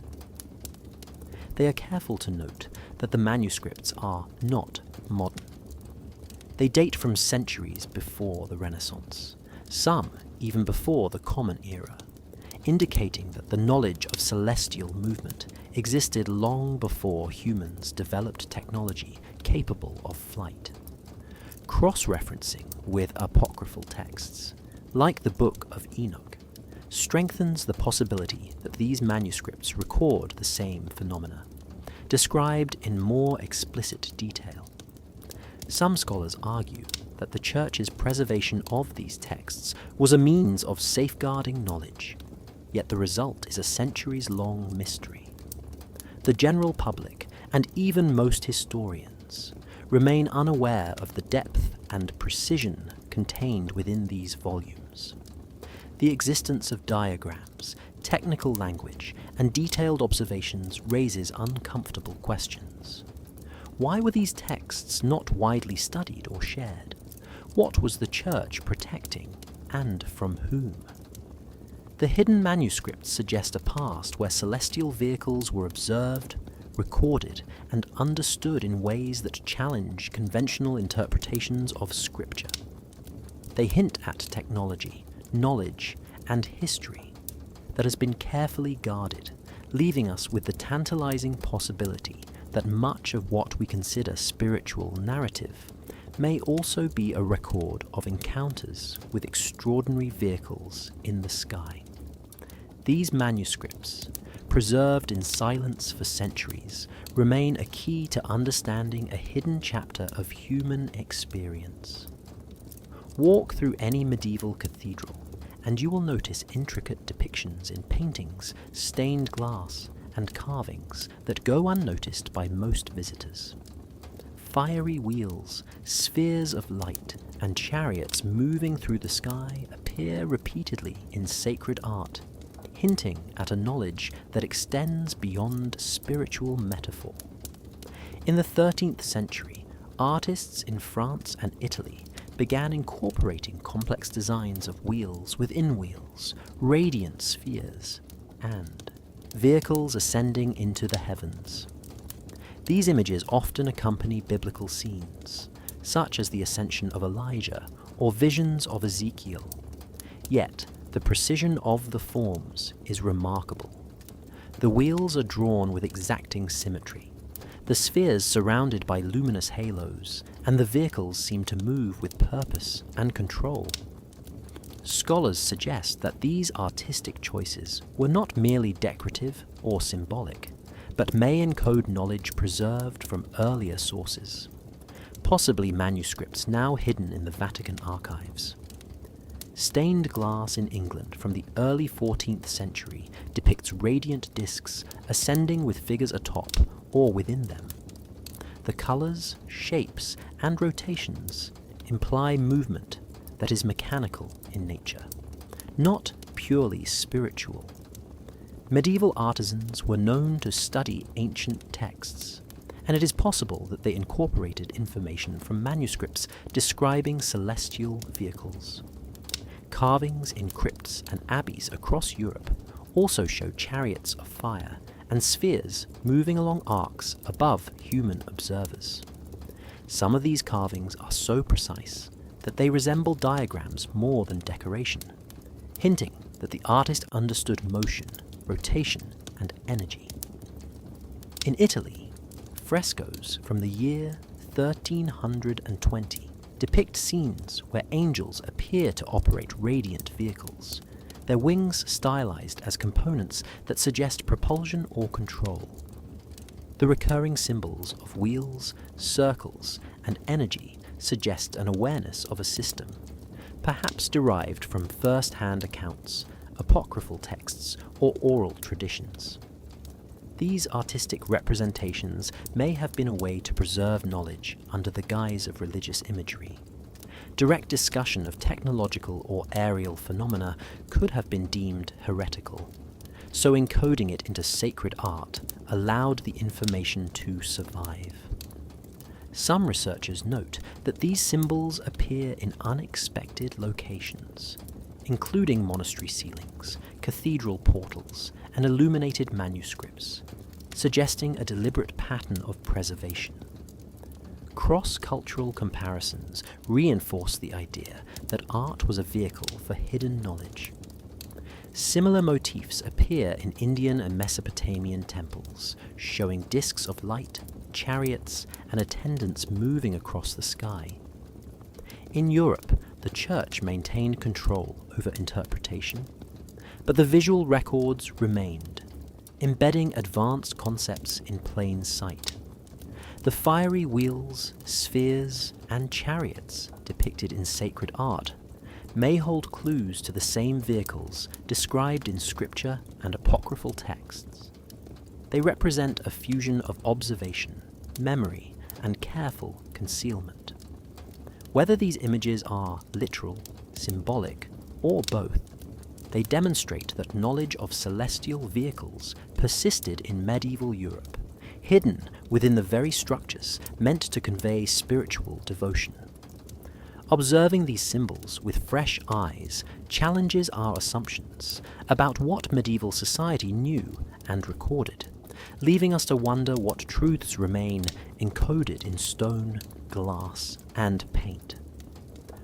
They are careful to note that the manuscripts are not modern. They date from centuries before the Renaissance, some even before the Common Era, indicating that the knowledge of celestial movement existed long before humans developed technology capable of flight. Cross-referencing with apocryphal texts, like the Book of Enoch, strengthens the possibility that these manuscripts record the same phenomena, described in more explicit detail. Some scholars argue that the Church's preservation of these texts was a means of safeguarding knowledge, yet the result is a centuries-long mystery. The general public, and even most historians, remain unaware of the depth and precision contained within these volumes. The existence of diagrams, technical language, and detailed observations raises uncomfortable questions. Why were these texts not widely studied or shared? What was the Church protecting, and from whom? The hidden manuscripts suggest a past where celestial vehicles were observed, recorded, and understood in ways that challenge conventional interpretations of Scripture. They hint at technology, knowledge, and history that has been carefully guarded, leaving us with the tantalizing possibility that much of what we consider spiritual narrative may also be a record of encounters with extraordinary vehicles in the sky. These manuscripts, preserved in silence for centuries, remain a key to understanding a hidden chapter of human experience. Walk through any medieval cathedral, and you will notice intricate depictions in paintings, stained glass, and carvings that go unnoticed by most visitors. Fiery wheels, spheres of light, and chariots moving through the sky appear repeatedly in sacred art, hinting at a knowledge that extends beyond spiritual metaphor. In the 13th century, artists in France and Italy began incorporating complex designs of wheels within wheels, radiant spheres, and vehicles ascending into the heavens. These images often accompany biblical scenes, such as the ascension of Elijah or visions of Ezekiel. Yet, the precision of the forms is remarkable. The wheels are drawn with exacting symmetry, the spheres surrounded by luminous halos, and the vehicles seem to move with purpose and control. Scholars suggest that these artistic choices were not merely decorative or symbolic, but may encode knowledge preserved from earlier sources, possibly manuscripts now hidden in the Vatican archives. Stained glass in England from the early 14th century depicts radiant discs ascending with figures atop or within them. The colours, shapes, and rotations imply movement that is mechanical in nature, not purely spiritual. Medieval artisans were known to study ancient texts, and it is possible that they incorporated information from manuscripts describing celestial vehicles. Carvings in crypts and abbeys across Europe also show chariots of fire and spheres moving along arcs above human observers. Some of these carvings are so precise that they resemble diagrams more than decoration, hinting that the artist understood motion, rotation, and energy. In Italy, frescoes from the year 1320 depict scenes where angels appear to operate radiant vehicles, their wings stylized as components that suggest propulsion or control. The recurring symbols of wheels, circles, and energy suggest an awareness of a system, perhaps derived from first-hand accounts, apocryphal texts, or oral traditions. These artistic representations may have been a way to preserve knowledge under the guise of religious imagery. Direct discussion of technological or aerial phenomena could have been deemed heretical, so encoding it into sacred art allowed the information to survive. Some researchers note that these symbols appear in unexpected locations, including monastery ceilings, cathedral portals, and illuminated manuscripts, suggesting a deliberate pattern of preservation. Cross-cultural comparisons reinforce the idea that art was a vehicle for hidden knowledge. Similar motifs appear in Indian and Mesopotamian temples, showing discs of light, chariots, and attendants moving across the sky. In Europe, the Church maintained control over interpretation, but the visual records remained, embedding advanced concepts in plain sight. The fiery wheels, spheres, and chariots depicted in sacred art may hold clues to the same vehicles described in scripture and apocryphal texts. They represent a fusion of observation, memory, and careful concealment. Whether these images are literal, symbolic, or both, they demonstrate that knowledge of celestial vehicles persisted in medieval Europe, hidden within the very structures meant to convey spiritual devotion. Observing these symbols with fresh eyes challenges our assumptions about what medieval society knew and recorded, leaving us to wonder what truths remain encoded in stone, glass, and paint.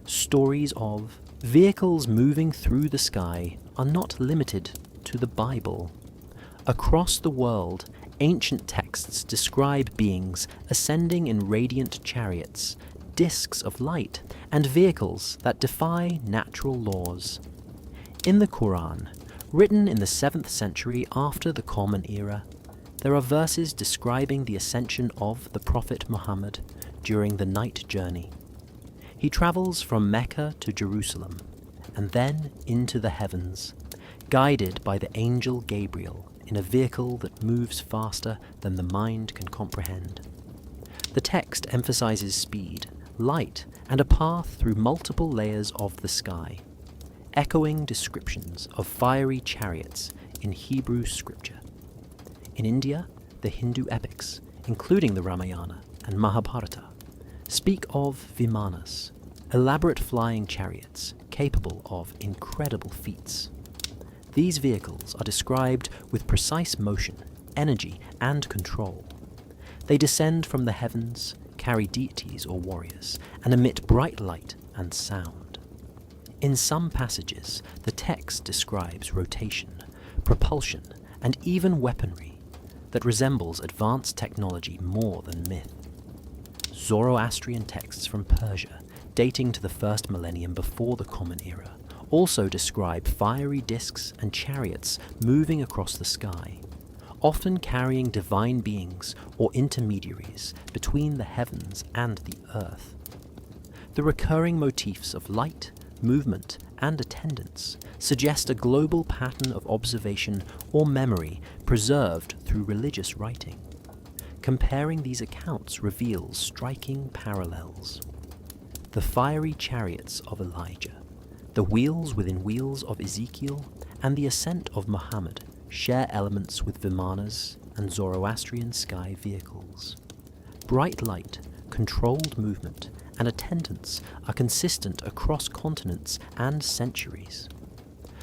Stories of vehicles moving through the sky are not limited to the Bible. Across the world, ancient texts describe beings ascending in radiant chariots, disks of light, and vehicles that defy natural laws. In the Quran, written in the 7th century after the Common Era, there are verses describing the ascension of the Prophet Muhammad during the night journey. He travels from Mecca to Jerusalem, and then into the heavens, guided by the angel Gabriel in a vehicle that moves faster than the mind can comprehend. The text emphasizes speed, light, and a path through multiple layers of the sky, echoing descriptions of fiery chariots in Hebrew scripture. In India, the Hindu epics, including the Ramayana and Mahabharata, speak of vimanas, elaborate flying chariots capable of incredible feats. These vehicles are described with precise motion, energy, and control. They descend from the heavens, carry deities or warriors, and emit bright light and sound. In some passages, the text describes rotation, propulsion, and even weaponry that resembles advanced technology more than myth. Zoroastrian texts from Persia, dating to the first millennium before the Common Era, also describe fiery disks and chariots moving across the sky, often carrying divine beings or intermediaries between the heavens and the earth. The recurring motifs of light, movement, and attendance suggest a global pattern of observation or memory preserved through religious writing. Comparing these accounts reveals striking parallels. The fiery chariots of Elijah, the wheels within wheels of Ezekiel, and the ascent of Muhammad share elements with vimanas and Zoroastrian sky vehicles. Bright light, controlled movement, and attendance are consistent across continents and centuries.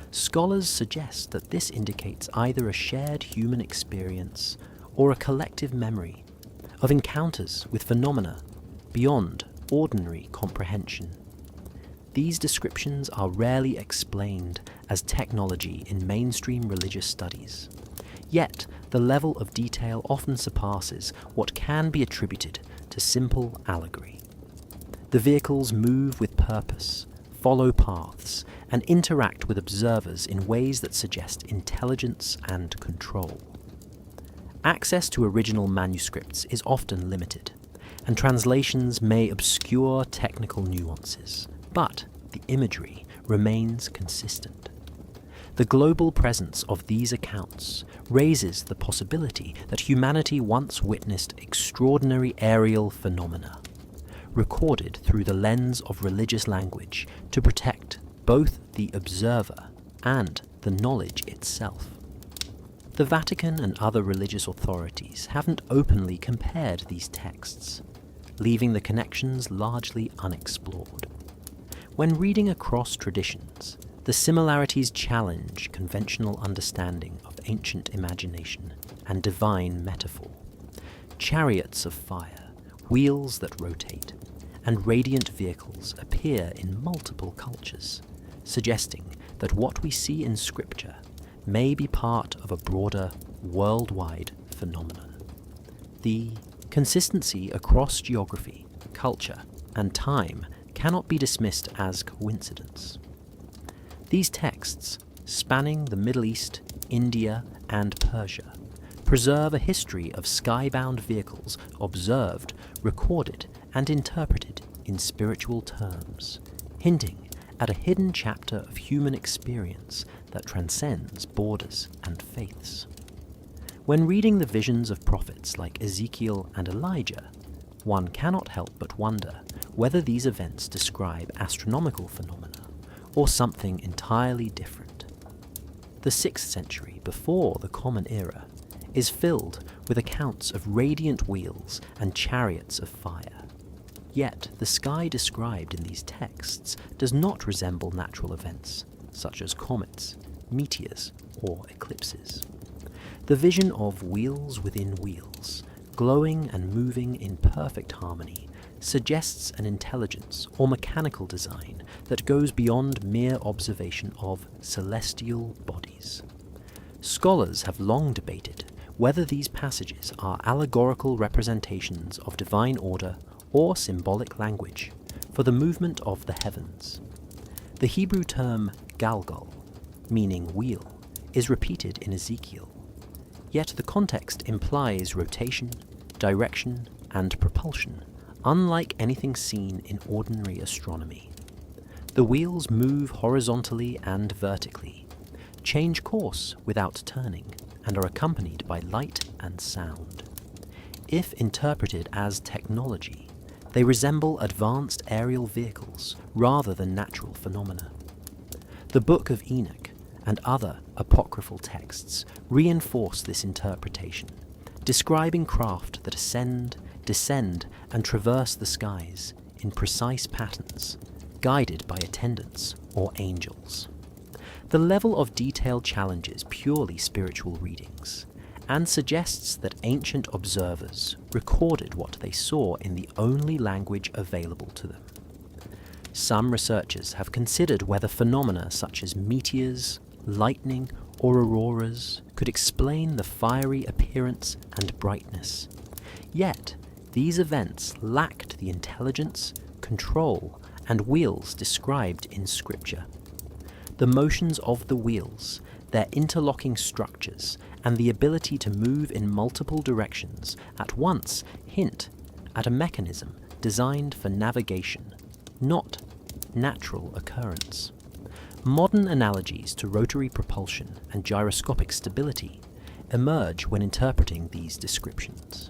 Scholars suggest that this indicates either a shared human experience or a collective memory of encounters with phenomena beyond ordinary comprehension. These descriptions are rarely explained as technology in mainstream religious studies, yet the level of detail often surpasses what can be attributed to simple allegory. The vehicles move with purpose, follow paths, and interact with observers in ways that suggest intelligence and control. Access to original manuscripts is often limited, and translations may obscure technical nuances, but the imagery remains consistent. The global presence of these accounts raises the possibility that humanity once witnessed extraordinary aerial phenomena, recorded through the lens of religious language to protect both the observer and the knowledge itself. The Vatican and other religious authorities haven't openly compared these texts, leaving the connections largely unexplored. When reading across traditions, the similarities challenge conventional understanding of ancient imagination and divine metaphor. Chariots of fire, wheels that rotate, and radiant vehicles appear in multiple cultures, suggesting that what we see in Scripture may be part of a broader, worldwide phenomenon. The consistency across geography, culture, and time cannot be dismissed as coincidence. These texts, spanning the Middle East, India, and Persia, preserve a history of skybound vehicles observed, recorded, and interpreted in spiritual terms, hinting at a hidden chapter of human experience that transcends borders and faiths. When reading the visions of prophets like Ezekiel and Elijah, one cannot help but wonder whether these events describe astronomical phenomena or something entirely different. The 6th century before the Common Era is filled with accounts of radiant wheels and chariots of fire. Yet the sky described in these texts does not resemble natural events, such as comets, meteors, or eclipses. The vision of wheels within wheels, glowing and moving in perfect harmony, suggests an intelligence or mechanical design that goes beyond mere observation of celestial bodies. Scholars have long debated whether these passages are allegorical representations of divine order or symbolic language for the movement of the heavens. The Hebrew term galgal, meaning wheel, is repeated in Ezekiel, yet the context implies rotation, direction, and propulsion, unlike anything seen in ordinary astronomy. The wheels move horizontally and vertically, change course without turning, and are accompanied by light and sound. If interpreted as technology, they resemble advanced aerial vehicles rather than natural phenomena. The Book of Enoch and other apocryphal texts reinforce this interpretation, describing craft that ascend, descend, and traverse the skies in precise patterns, guided by attendants or angels. The level of detail challenges purely spiritual readings, and suggests that ancient observers recorded what they saw in the only language available to them. Some researchers have considered whether phenomena such as meteors, lightning, or auroras could explain the fiery appearance and brightness. Yet, these events lacked the intelligence, control, and wheels described in Scripture. The motions of the wheels, their interlocking structures, and the ability to move in multiple directions at once hint at a mechanism designed for navigation, not natural occurrence. Modern analogies to rotary propulsion and gyroscopic stability emerge when interpreting these descriptions.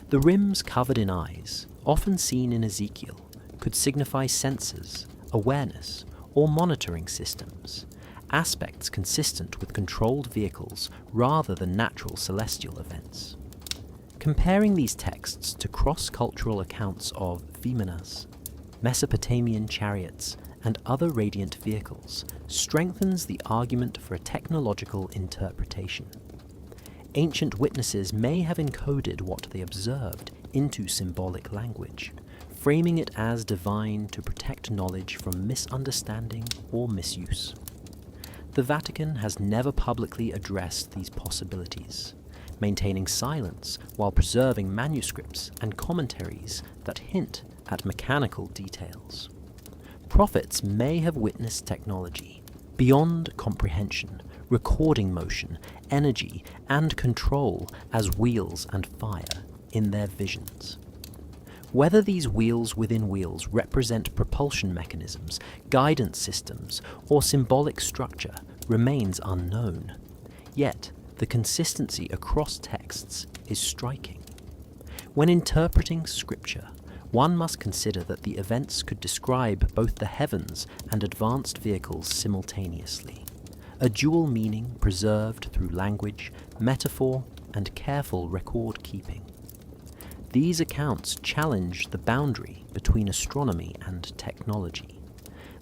The rims covered in eyes, often seen in Ezekiel, could signify sensors, awareness, or monitoring systems, aspects consistent with controlled vehicles rather than natural celestial events. Comparing these texts to cross-cultural accounts of Vimanas, Mesopotamian chariots, and other radiant vehicles strengthens the argument for a technological interpretation. Ancient witnesses may have encoded what they observed into symbolic language, framing it as divine to protect knowledge from misunderstanding or misuse. The Vatican has never publicly addressed these possibilities, maintaining silence while preserving manuscripts and commentaries that hint at mechanical details. Prophets may have witnessed technology beyond comprehension, recording motion, energy, and control as wheels and fire in their visions. Whether these wheels within wheels represent propulsion mechanisms, guidance systems, or symbolic structure remains unknown. Yet, the consistency across texts is striking. When interpreting Scripture, one must consider that the events could describe both the heavens and advanced vehicles simultaneously, a dual meaning preserved through language, metaphor, and careful record-keeping. These accounts challenge the boundary between astronomy and technology,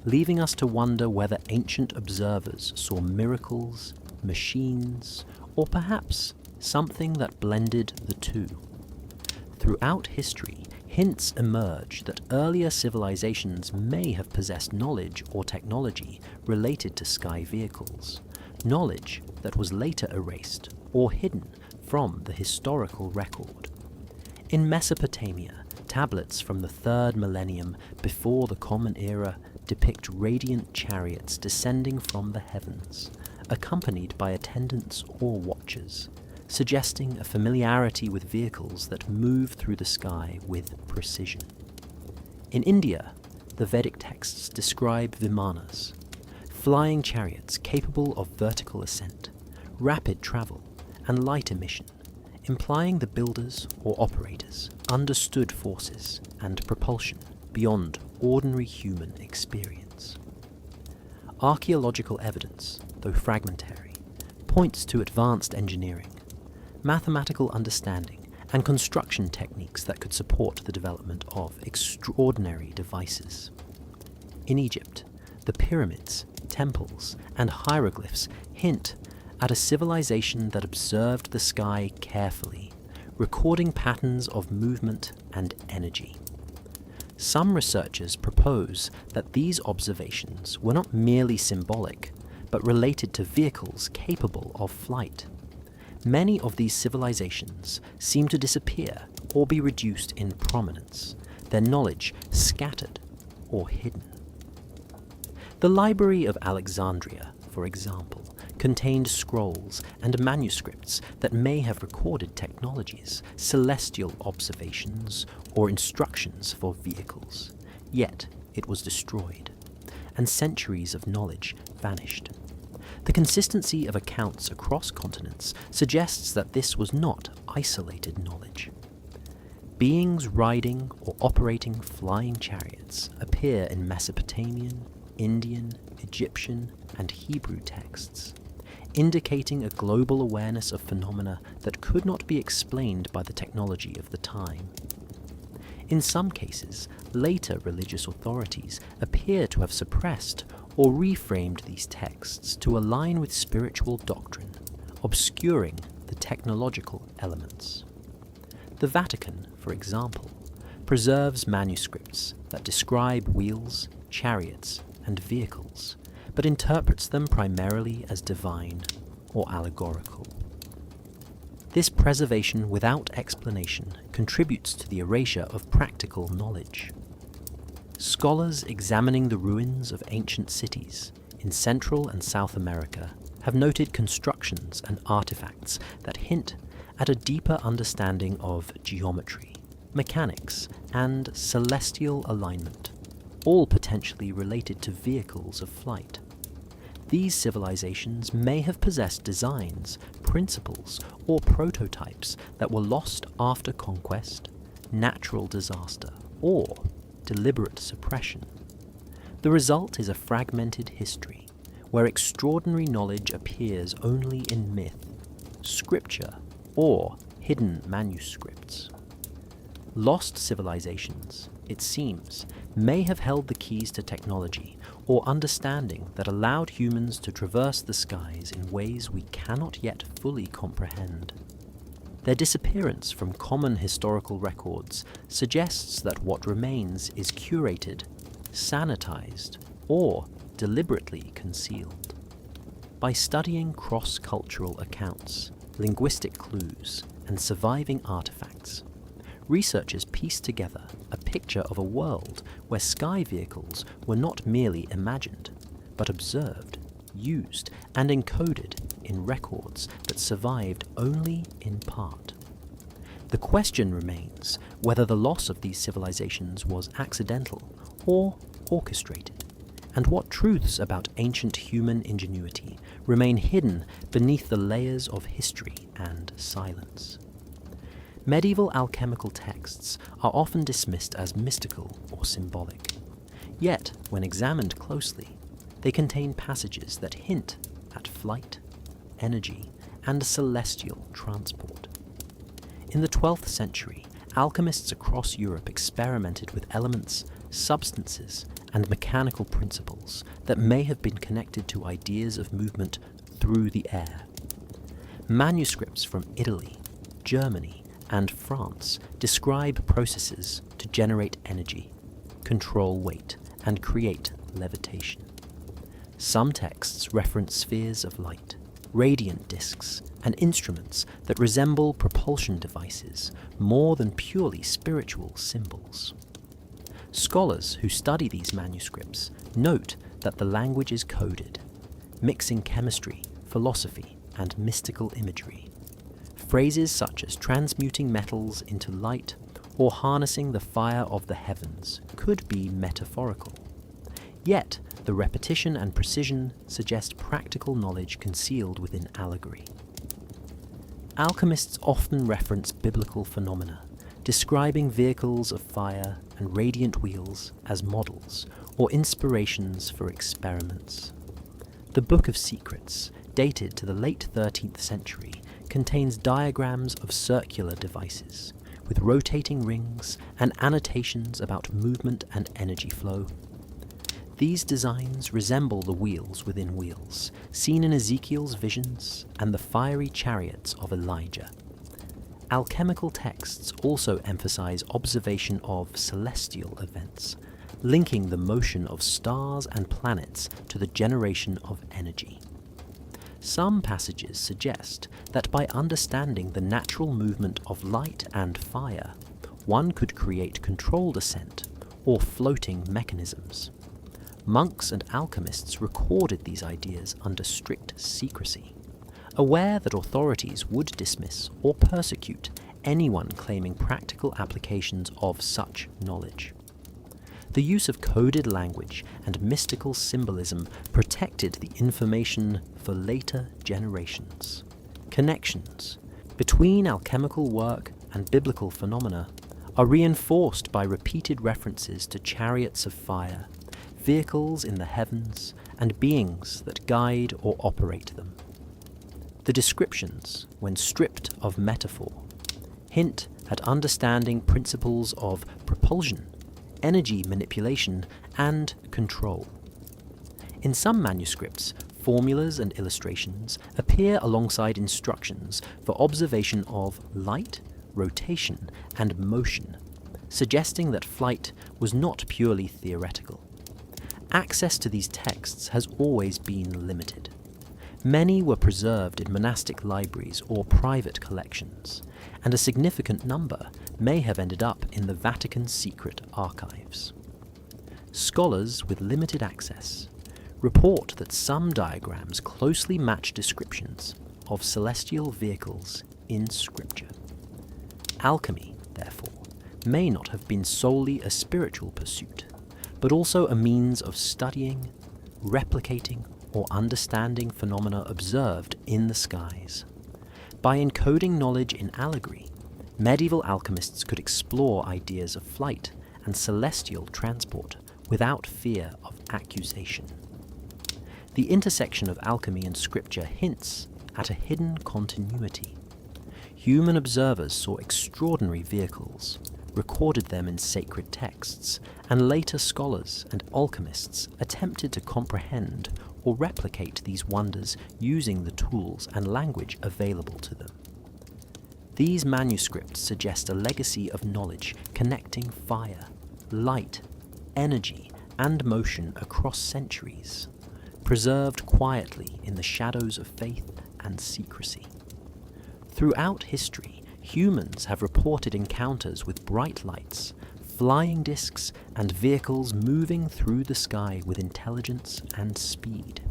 leaving us to wonder whether ancient observers saw miracles, machines, or perhaps something that blended the two. Throughout history, hints emerge that earlier civilizations may have possessed knowledge or technology related to sky vehicles, knowledge that was later erased or hidden from the historical record. In Mesopotamia, tablets from the 3rd millennium before the Common Era depict radiant chariots descending from the heavens, accompanied by attendants or watchers, suggesting a familiarity with vehicles that move through the sky with precision. In India, the Vedic texts describe Vimanas, flying chariots capable of vertical ascent, rapid travel, and light emission, implying the builders or operators understood forces and propulsion beyond ordinary human experience. Archaeological evidence, though fragmentary, points to advanced engineering, mathematical understanding, and construction techniques that could support the development of extraordinary devices. In Egypt, the pyramids, temples, and hieroglyphs hint at a civilization that observed the sky carefully, recording patterns of movement and energy. Some researchers propose that these observations were not merely symbolic, but related to vehicles capable of flight. many of these civilizations seem to disappear or be reduced in prominence, their knowledge scattered or hidden. The Library of Alexandria, for example, contained scrolls and manuscripts that may have recorded technologies, celestial observations, or instructions for vehicles. Yet it was destroyed, and centuries of knowledge vanished. The consistency of accounts across continents suggests that this was not isolated knowledge. Beings riding or operating flying chariots appear in Mesopotamian, Indian, Egyptian, and Hebrew texts, indicating a global awareness of phenomena that could not be explained by the technology of the time. In some cases, later religious authorities appear to have suppressed or reframed these texts to align with spiritual doctrine, obscuring the technological elements. The Vatican, for example, preserves manuscripts that describe wheels, chariots, and vehicles, but interprets them primarily as divine or allegorical. This preservation without explanation contributes to the erasure of practical knowledge. Scholars examining the ruins of ancient cities in Central and South America have noted constructions and artifacts that hint at a deeper understanding of geometry, mechanics, and celestial alignment, all potentially related to vehicles of flight. These civilizations may have possessed designs, principles, or prototypes that were lost after conquest, natural disaster, or deliberate suppression. The result is a fragmented history, where extraordinary knowledge appears only in myth, scripture, or hidden manuscripts. Lost civilizations, it seems, may have held the keys to technology or understanding that allowed humans to traverse the skies in ways we cannot yet fully comprehend. Their disappearance from common historical records suggests that what remains is curated, sanitized, or deliberately concealed. By studying cross-cultural accounts, linguistic clues, and surviving artifacts, researchers piece together a picture of a world where sky vehicles were not merely imagined, but observed, used, and encoded in records that survived only in part. The question remains whether the loss of these civilizations was accidental or orchestrated, and what truths about ancient human ingenuity remain hidden beneath the layers of history and silence. Medieval alchemical texts are often dismissed as mystical or symbolic. Yet, when examined closely, they contain passages that hint at flight, energy, and celestial transport. In the 12th century, alchemists across Europe experimented with elements, substances, and mechanical principles that may have been connected to ideas of movement through the air. Manuscripts from Italy, Germany, and France describe processes to generate energy, control weight, and create levitation. Some texts reference spheres of light, radiant discs, and instruments that resemble propulsion devices more than purely spiritual symbols. Scholars who study these manuscripts note that the language is coded, mixing chemistry, philosophy, and mystical imagery. Phrases such as transmuting metals into light or harnessing the fire of the heavens could be metaphorical. Yet, the repetition and precision suggest practical knowledge concealed within allegory. Alchemists often reference biblical phenomena, describing vehicles of fire and radiant wheels as models or inspirations for experiments. The Book of Secrets, dated to the late 13th century, contains diagrams of circular devices, with rotating rings and annotations about movement and energy flow. These designs resemble the wheels within wheels, seen in Ezekiel's visions and the fiery chariots of Elijah. Alchemical texts also emphasize observation of celestial events, linking the motion of stars and planets to the generation of energy. Some passages suggest that by understanding the natural movement of light and fire, one could create controlled ascent or floating mechanisms. Monks and alchemists recorded these ideas under strict secrecy, aware that authorities would dismiss or persecute anyone claiming practical applications of such knowledge. The use of coded language and mystical symbolism protected the information for later generations. Connections between alchemical work and biblical phenomena are reinforced by repeated references to chariots of fire, vehicles in the heavens, and beings that guide or operate them. The descriptions, when stripped of metaphor, hint at understanding principles of propulsion, energy manipulation, and control. In some manuscripts, formulas and illustrations appear alongside instructions for observation of light, rotation, and motion, suggesting that flight was not purely theoretical. Access to these texts has always been limited. Many were preserved in monastic libraries or private collections, and a significant number may have ended up in the Vatican secret archives. Scholars with limited access report that some diagrams closely match descriptions of celestial vehicles in Scripture. Alchemy, therefore, may not have been solely a spiritual pursuit, but also a means of studying, replicating, or understanding phenomena observed in the skies. By encoding knowledge in allegory, medieval alchemists could explore ideas of flight and celestial transport without fear of accusation. The intersection of alchemy and scripture hints at a hidden continuity. Human observers saw extraordinary vehicles, recorded them in sacred texts, and later scholars and alchemists attempted to comprehend or replicate these wonders using the tools and language available to them. These manuscripts suggest a legacy of knowledge connecting fire, light, energy, and motion across centuries, preserved quietly in the shadows of faith and secrecy. Throughout history, humans have reported encounters with bright lights, flying discs, and vehicles moving through the sky with intelligence and speed.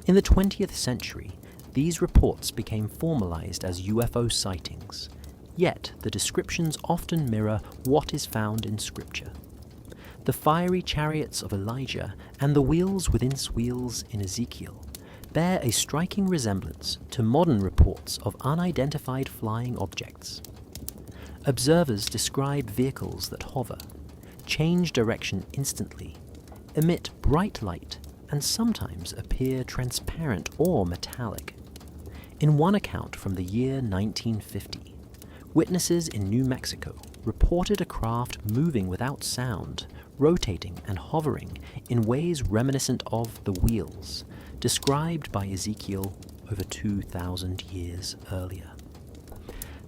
In the 20th century, these reports became formalized as UFO sightings, yet the descriptions often mirror what is found in Scripture. The fiery chariots of Elijah and the wheels within wheels in Ezekiel bear a striking resemblance to modern reports of unidentified flying objects. Observers describe vehicles that hover, change direction instantly, emit bright light, and sometimes appear transparent or metallic. In one account from the year 1950, witnesses in New Mexico reported a craft moving without sound, rotating and hovering in ways reminiscent of the wheels, described by Ezekiel over 2,000 years earlier.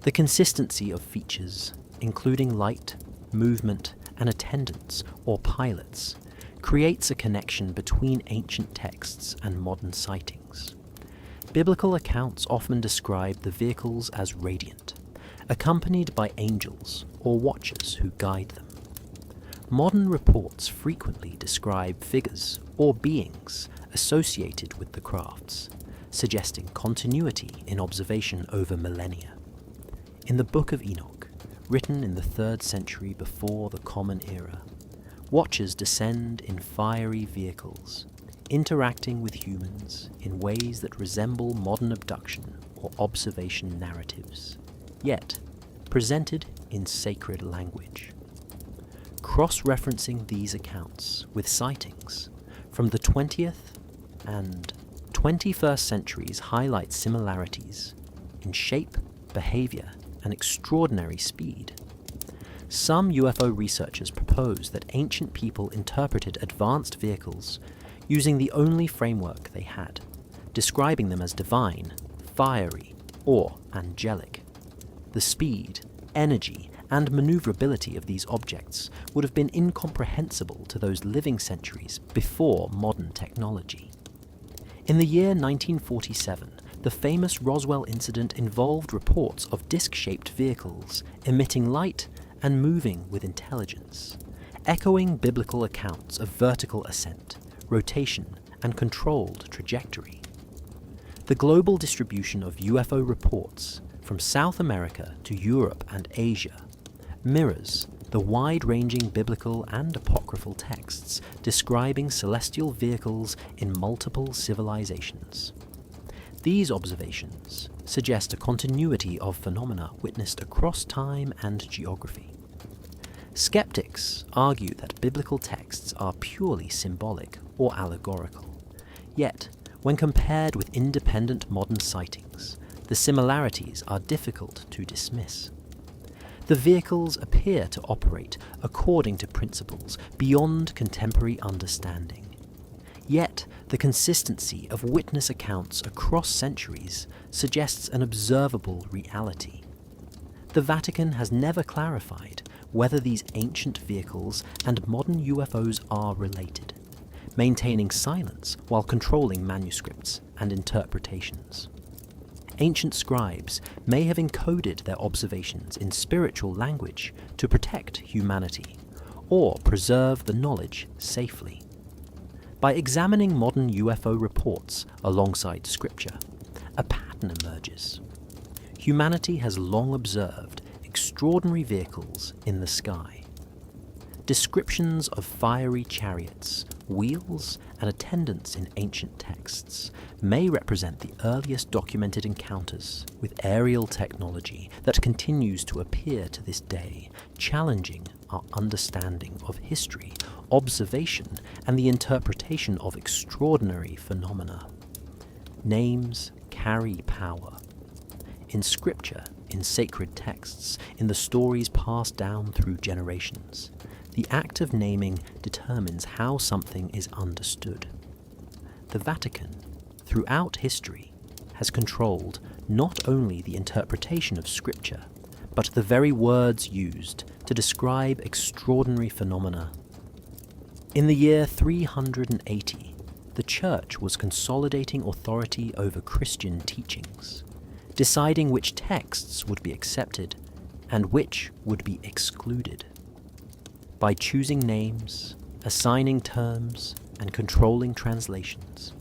The consistency of features, including light, movement, and attendants or pilots, creates a connection between ancient texts and modern sightings. Biblical accounts often describe the vehicles as radiant, accompanied by angels or watchers who guide them. Modern reports frequently describe figures or beings associated with the crafts, suggesting continuity in observation over millennia. In the Book of Enoch, written in the 3rd century before the Common Era, watchers descend in fiery vehicles, interacting with humans in ways that resemble modern abduction or observation narratives, yet presented in sacred language. Cross-referencing these accounts with sightings from the 20th and 21st centuries highlights similarities in shape, behavior, and extraordinary speed. Some UFO researchers propose that ancient people interpreted advanced vehicles using the only framework they had, describing them as divine, fiery, or angelic. The speed, energy, and maneuverability of these objects would have been incomprehensible to those living centuries before modern technology. In the year 1947, the famous Roswell incident involved reports of disc-shaped vehicles emitting light and moving with intelligence, echoing biblical accounts of vertical ascent, rotation, and controlled trajectory. The global distribution of UFO reports from South America to Europe and Asia mirrors the wide-ranging biblical and apocryphal texts describing celestial vehicles in multiple civilizations. These observations suggest a continuity of phenomena witnessed across time and geography. Skeptics argue that biblical texts are purely symbolic or allegorical, yet when compared with independent modern sightings, the similarities are difficult to dismiss. The vehicles appear to operate according to principles beyond contemporary understanding. Yet, the consistency of witness accounts across centuries suggests an observable reality. The Vatican has never clarified whether these ancient vehicles and modern UFOs are related, maintaining silence while controlling manuscripts and interpretations. Ancient scribes may have encoded their observations in spiritual language to protect humanity, or preserve the knowledge safely. By examining modern UFO reports alongside scripture, a pattern emerges. Humanity has long observed extraordinary vehicles in the sky. Descriptions of fiery chariots, wheels, and attendants in ancient texts may represent the earliest documented encounters with aerial technology that continues to appear to this day, challenging our understanding of history, observation, and the interpretation of extraordinary phenomena. Names carry power. In scripture, in sacred texts, in the stories passed down through generations, the act of naming determines how something is understood. The Vatican, throughout history, has controlled not only the interpretation of Scripture, but the very words used to describe extraordinary phenomena. In the year 380, the Church was consolidating authority over Christian teachings, deciding which texts would be accepted and which would be excluded. By choosing names, assigning terms, and controlling translations,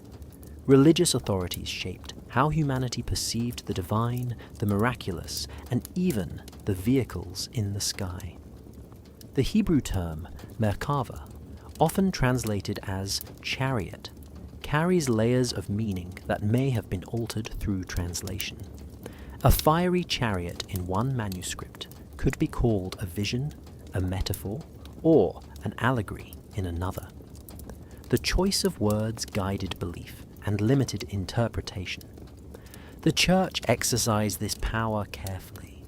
religious authorities shaped how humanity perceived the divine, the miraculous, and even the vehicles in the sky. The Hebrew term Merkava, often translated as chariot, carries layers of meaning that may have been altered through translation. A fiery chariot in one manuscript could be called a vision, a metaphor, or an allegory in another. The choice of words guided belief and limited interpretation. The Church exercised this power carefully,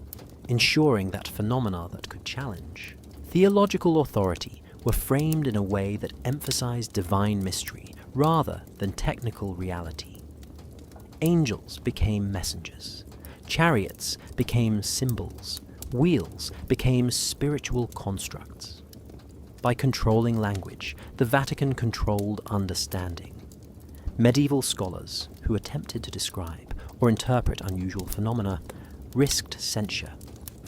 ensuring that phenomena that could challenge theological authority were framed in a way that emphasized divine mystery rather than technical reality. Angels became messengers. Chariots became symbols. Wheels became spiritual constructs. By controlling language, the Vatican controlled understanding. Medieval scholars who attempted to describe or interpret unusual phenomena risked censure,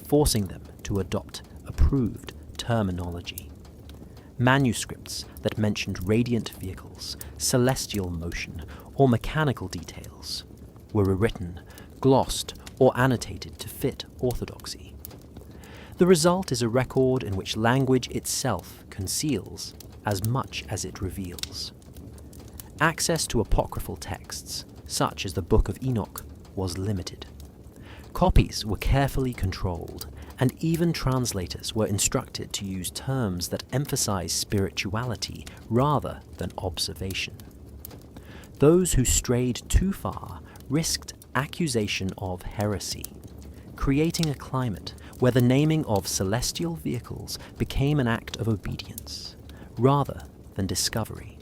forcing them to adopt approved terminology. Manuscripts that mentioned radiant vehicles, celestial motion, or mechanical details were rewritten, glossed, or annotated to fit orthodoxy. The result is a record in which language itself conceals as much as it reveals. Access to apocryphal texts, such as the Book of Enoch, was limited. Copies were carefully controlled, and even translators were instructed to use terms that emphasize spirituality rather than observation. Those who strayed too far risked accusation of heresy, creating a climate where the naming of celestial vehicles became an act of obedience, rather than discovery.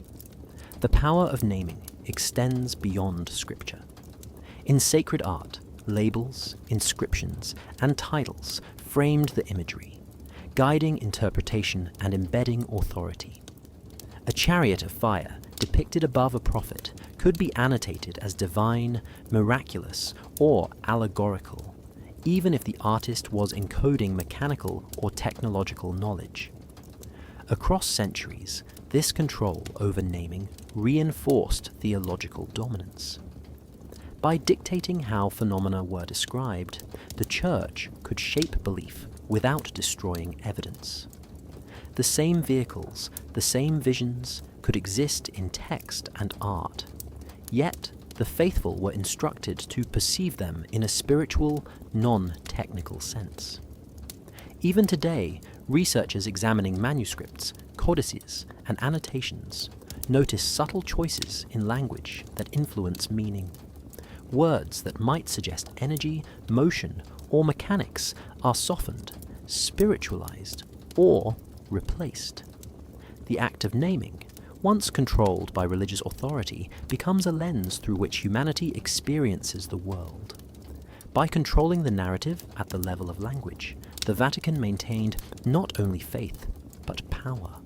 The power of naming extends beyond Scripture. In sacred art, labels, inscriptions, and titles framed the imagery, guiding interpretation and embedding authority. A chariot of fire depicted above a prophet could be annotated as divine, miraculous, or allegorical, even if the artist was encoding mechanical or technological knowledge. Across centuries, this control over naming reinforced theological dominance. By dictating how phenomena were described, the Church could shape belief without destroying evidence. The same vehicles, the same visions, could exist in text and art, yet the faithful were instructed to perceive them in a spiritual, non-technical sense. Even today, researchers examining manuscripts, codices, and annotations notice subtle choices in language that influence meaning. Words that might suggest energy, motion, or mechanics are softened, spiritualized, or replaced. The act of naming, once controlled by religious authority, becomes a lens through which humanity experiences the world. By controlling the narrative at the level of language, the Vatican maintained not only faith, but power.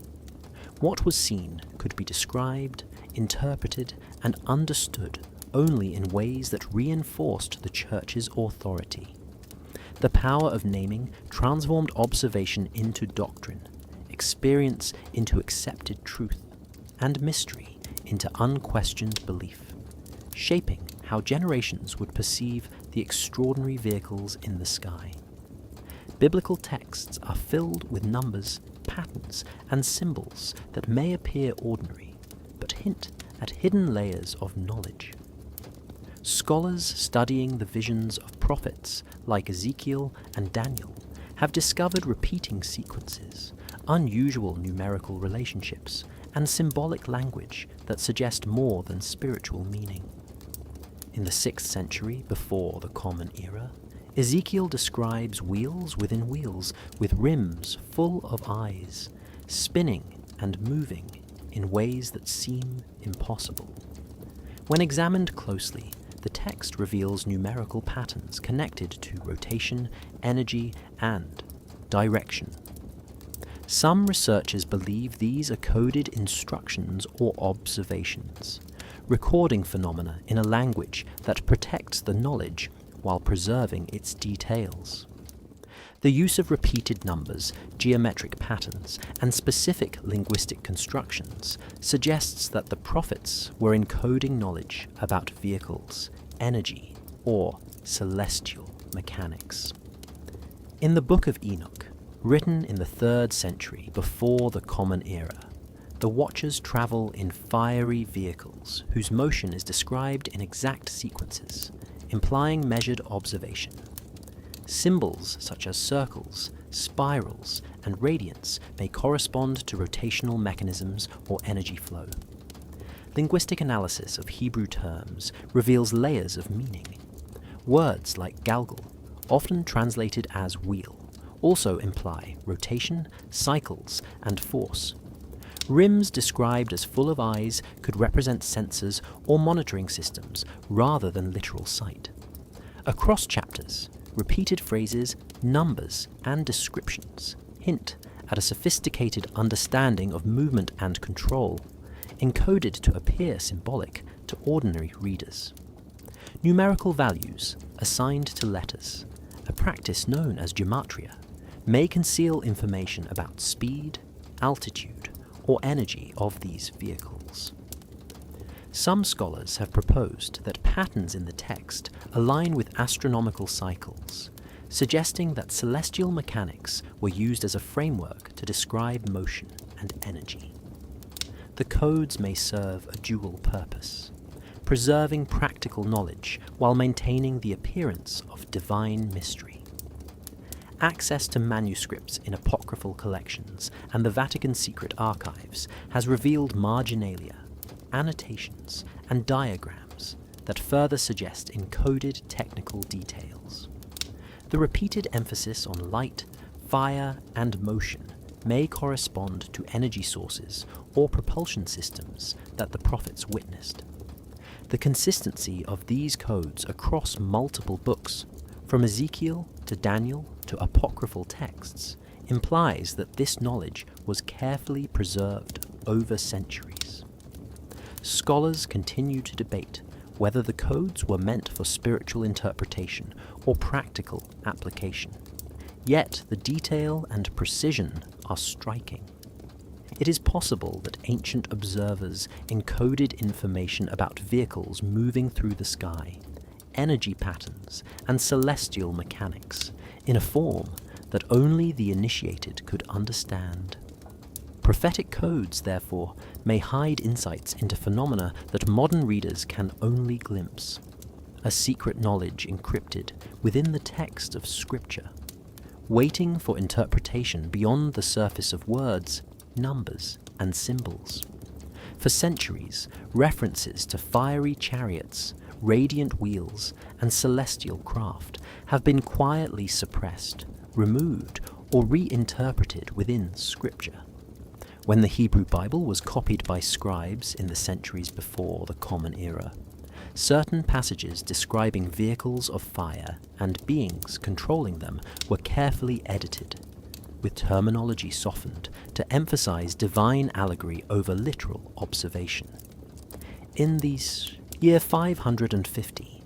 What was seen could be described, interpreted, and understood only in ways that reinforced the Church's authority. The power of naming transformed observation into doctrine, experience into accepted truth, and mystery into unquestioned belief, shaping how generations would perceive the extraordinary vehicles in the sky. Biblical texts are filled with numbers, patterns, and symbols that may appear ordinary, but hint at hidden layers of knowledge. Scholars studying the visions of prophets like Ezekiel and Daniel have discovered repeating sequences, unusual numerical relationships, and symbolic language that suggest more than spiritual meaning. In the 6th century before the Common Era, Ezekiel describes wheels within wheels with rims full of eyes, spinning and moving in ways that seem impossible. When examined closely, the text reveals numerical patterns connected to rotation, energy, and direction. Some researchers believe these are coded instructions or observations, recording phenomena in a language that protects the knowledge while preserving its details. The use of repeated numbers, geometric patterns, and specific linguistic constructions suggests that the prophets were encoding knowledge about vehicles, energy, or celestial mechanics. In the Book of Enoch, written in the 3rd century before the Common Era, the Watchers travel in fiery vehicles whose motion is described in exact sequences, implying measured observation. Symbols such as circles, spirals, and radiants may correspond to rotational mechanisms or energy flow. Linguistic analysis of Hebrew terms reveals layers of meaning. Words like galgal, often translated as wheel, also imply rotation, cycles, and force. Rims described as full of eyes could represent sensors or monitoring systems rather than literal sight. Across chapters, repeated phrases, numbers, and descriptions hint at a sophisticated understanding of movement and control, encoded to appear symbolic to ordinary readers. Numerical values assigned to letters, a practice known as gematria, may conceal information about speed, altitude, or energy of these vehicles. Some scholars have proposed that patterns in the text align with astronomical cycles, suggesting that celestial mechanics were used as a framework to describe motion and energy. The codes may serve a dual purpose, preserving practical knowledge while maintaining the appearance of divine mystery. Access to manuscripts in apocryphal collections and the Vatican secret archives has revealed marginalia, annotations, and diagrams that further suggest encoded technical details. The repeated emphasis on light, fire, and motion may correspond to energy sources or propulsion systems that the prophets witnessed. The consistency of these codes across multiple books, from Ezekiel to Daniel to apocryphal texts, implies that this knowledge was carefully preserved over centuries. scholars continue to debate whether the codes were meant for spiritual interpretation or practical application. Yet the detail and precision are striking. It is possible that ancient observers encoded information about vehicles moving through the sky, energy patterns, and celestial mechanics in a form that only the initiated could understand. Prophetic codes, therefore, may hide insights into phenomena that modern readers can only glimpse, a secret knowledge encrypted within the text of Scripture, waiting for interpretation beyond the surface of words, numbers, and symbols. For centuries, references to fiery chariots, radiant wheels, and celestial craft have been quietly suppressed, removed, or reinterpreted within Scripture. When the Hebrew Bible was copied by scribes in the centuries before the Common Era, certain passages describing vehicles of fire and beings controlling them were carefully edited, with terminology softened to emphasize divine allegory over literal observation. In the year 550,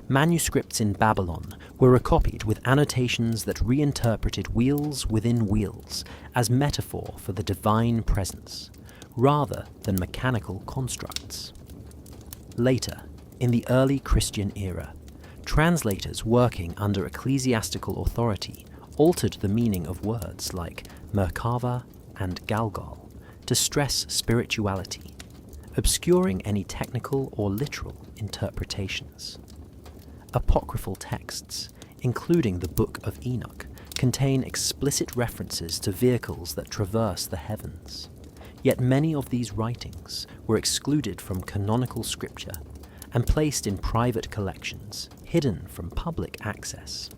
manuscripts in Babylon were recopied with annotations that reinterpreted wheels within wheels as metaphor for the divine presence, rather than mechanical constructs. Later, in the early Christian era, translators working under ecclesiastical authority altered the meaning of words like Merkava and Galgal to stress spirituality, obscuring any technical or literal interpretations. Apocryphal texts, including the Book of Enoch, contain explicit references to vehicles that traverse the heavens. Yet many of these writings were excluded from canonical scripture and placed in private collections, hidden from public access.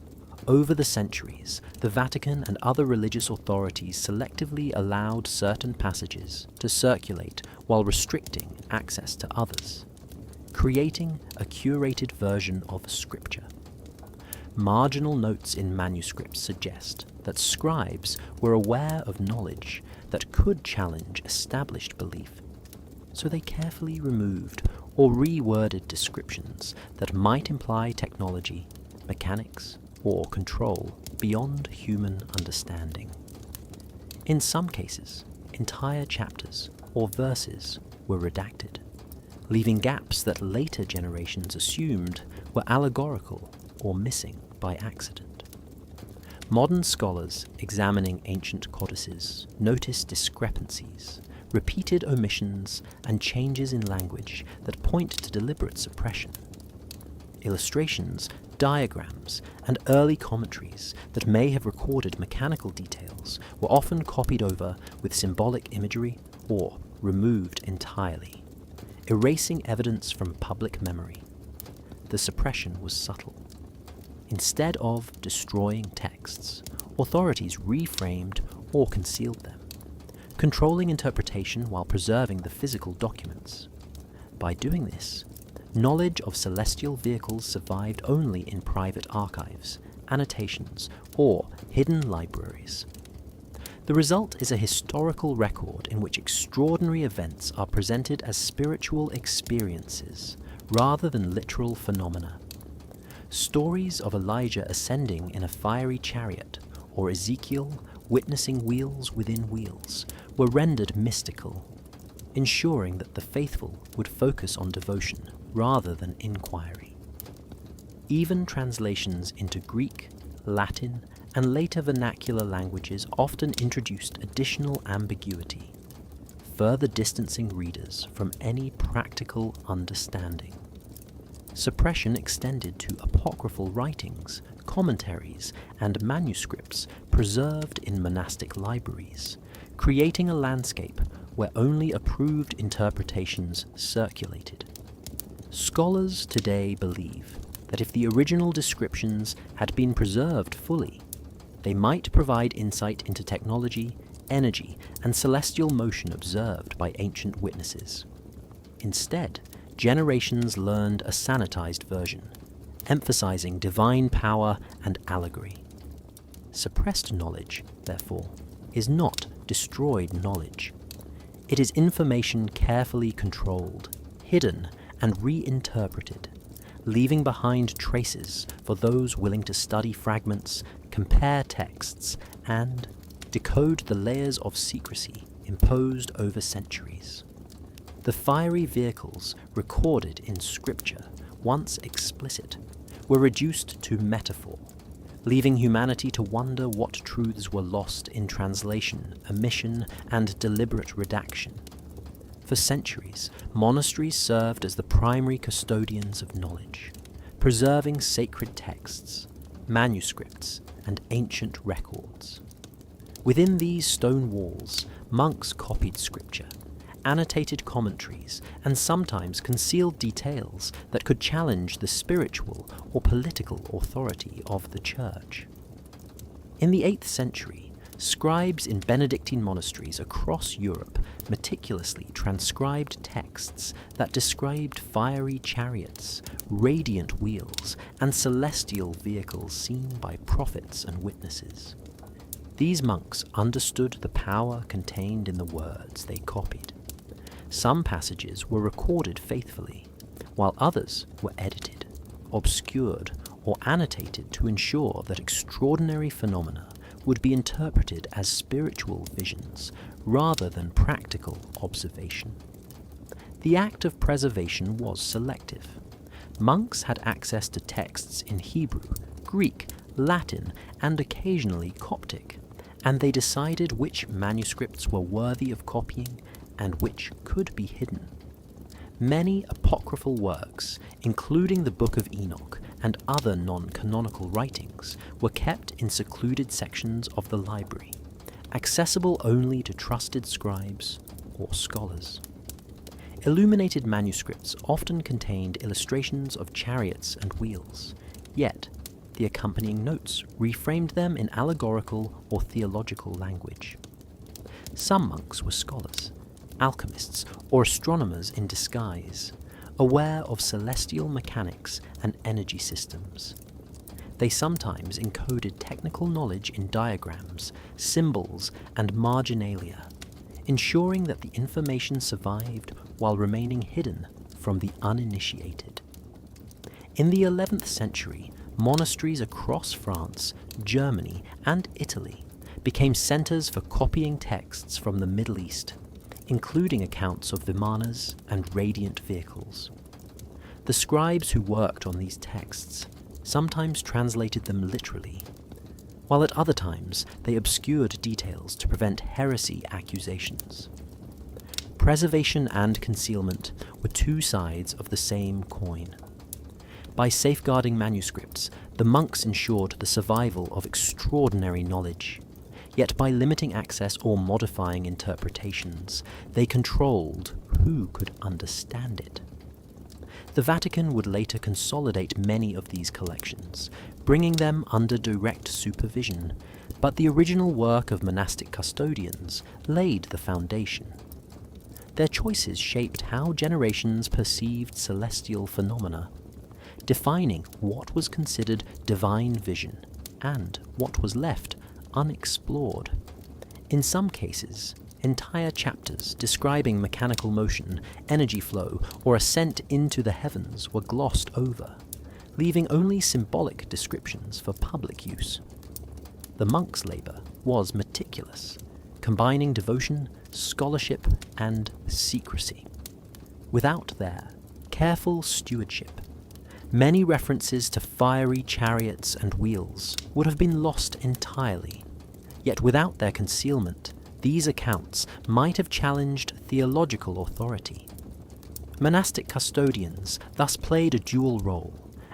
Over the centuries, the Vatican and other religious authorities selectively allowed certain passages to circulate while restricting access to others, creating a curated version of Scripture. Marginal notes in manuscripts suggest that scribes were aware of knowledge that could challenge established belief, so they carefully removed or reworded descriptions that might imply technology, mechanics, or control beyond human understanding. In some cases, entire chapters or verses were redacted, leaving gaps that later generations assumed were allegorical or missing by accident. Modern scholars examining ancient codices notice discrepancies, repeated omissions, and changes in language that point to deliberate suppression. Illustrations, diagrams, and early commentaries that may have recorded mechanical details were often copied over with symbolic imagery or removed entirely, erasing evidence from public memory. The suppression was subtle. Instead of destroying texts, authorities reframed or concealed them, controlling interpretation while preserving the physical documents. By doing this, knowledge of celestial vehicles survived only in private archives, annotations, or hidden libraries. The result is a historical record in which extraordinary events are presented as spiritual experiences rather than literal phenomena. Stories of Elijah ascending in a fiery chariot, or Ezekiel witnessing wheels within wheels, were rendered mystical, ensuring that the faithful would focus on devotion rather than inquiry. Even translations into Greek, Latin, and later vernacular languages often introduced additional ambiguity, further distancing readers from any practical understanding. Suppression extended to apocryphal writings, commentaries, and manuscripts preserved in monastic libraries, creating a landscape where only approved interpretations circulated. Scholars today believe that if the original descriptions had been preserved fully, they might provide insight into technology, energy, and celestial motion observed by ancient witnesses. Instead, generations learned a sanitized version, emphasizing divine power and allegory. Suppressed knowledge, therefore, is not destroyed knowledge. It is information carefully controlled, hidden and reinterpreted, leaving behind traces for those willing to study fragments, compare texts, and decode the layers of secrecy imposed over centuries. The fiery vehicles recorded in Scripture, once explicit, were reduced to metaphor, leaving humanity to wonder what truths were lost in translation, omission, and deliberate redaction. For centuries, monasteries served as the primary custodians of knowledge, preserving sacred texts, manuscripts, and ancient records. Within these stone walls, monks copied scripture, annotated commentaries, and sometimes concealed details that could challenge the spiritual or political authority of the Church. In the 8th century, scribes in Benedictine monasteries across Europe meticulously transcribed texts that described fiery chariots, radiant wheels, and celestial vehicles seen by prophets and witnesses. These monks understood the power contained in the words they copied. Some passages were recorded faithfully, while others were edited, obscured, or annotated to ensure that extraordinary phenomena would be interpreted as spiritual visions rather than practical observation. The act of preservation was selective. Monks had access to texts in Hebrew, Greek, Latin, and occasionally Coptic, and they decided which manuscripts were worthy of copying and which could be hidden. Many apocryphal works, including the Book of Enoch and other non-canonical writings, were kept in secluded sections of the library, accessible only to trusted scribes or scholars. Illuminated manuscripts often contained illustrations of chariots and wheels, yet the accompanying notes reframed them in allegorical or theological language. Some monks were scholars, alchemists, or astronomers in disguise, aware of celestial mechanics and energy systems. They sometimes encoded technical knowledge in diagrams, symbols, and marginalia, ensuring that the information survived while remaining hidden from the uninitiated. In the 11th century, monasteries across France, Germany, and Italy became centers for copying texts from the Middle East, including accounts of vimanas and radiant vehicles. The scribes who worked on these texts sometimes translated them literally, while at other times they obscured details to prevent heresy accusations. Preservation and concealment were two sides of the same coin. By safeguarding manuscripts, the monks ensured the survival of extraordinary knowledge. Yet by limiting access or modifying interpretations, they controlled who could understand it. The Vatican would later consolidate many of these collections, bringing them under direct supervision, but the original work of monastic custodians laid the foundation. Their choices shaped how generations perceived celestial phenomena, defining what was considered divine vision and what was left unexplored. In some cases, entire chapters describing mechanical motion, energy flow, or ascent into the heavens were glossed over, leaving only symbolic descriptions for public use. The monks' labor was meticulous, combining devotion, scholarship, and secrecy. Without their careful stewardship, many references to fiery chariots and wheels would have been lost entirely. Yet without their concealment, these accounts might have challenged theological authority. Monastic custodians thus played a dual role,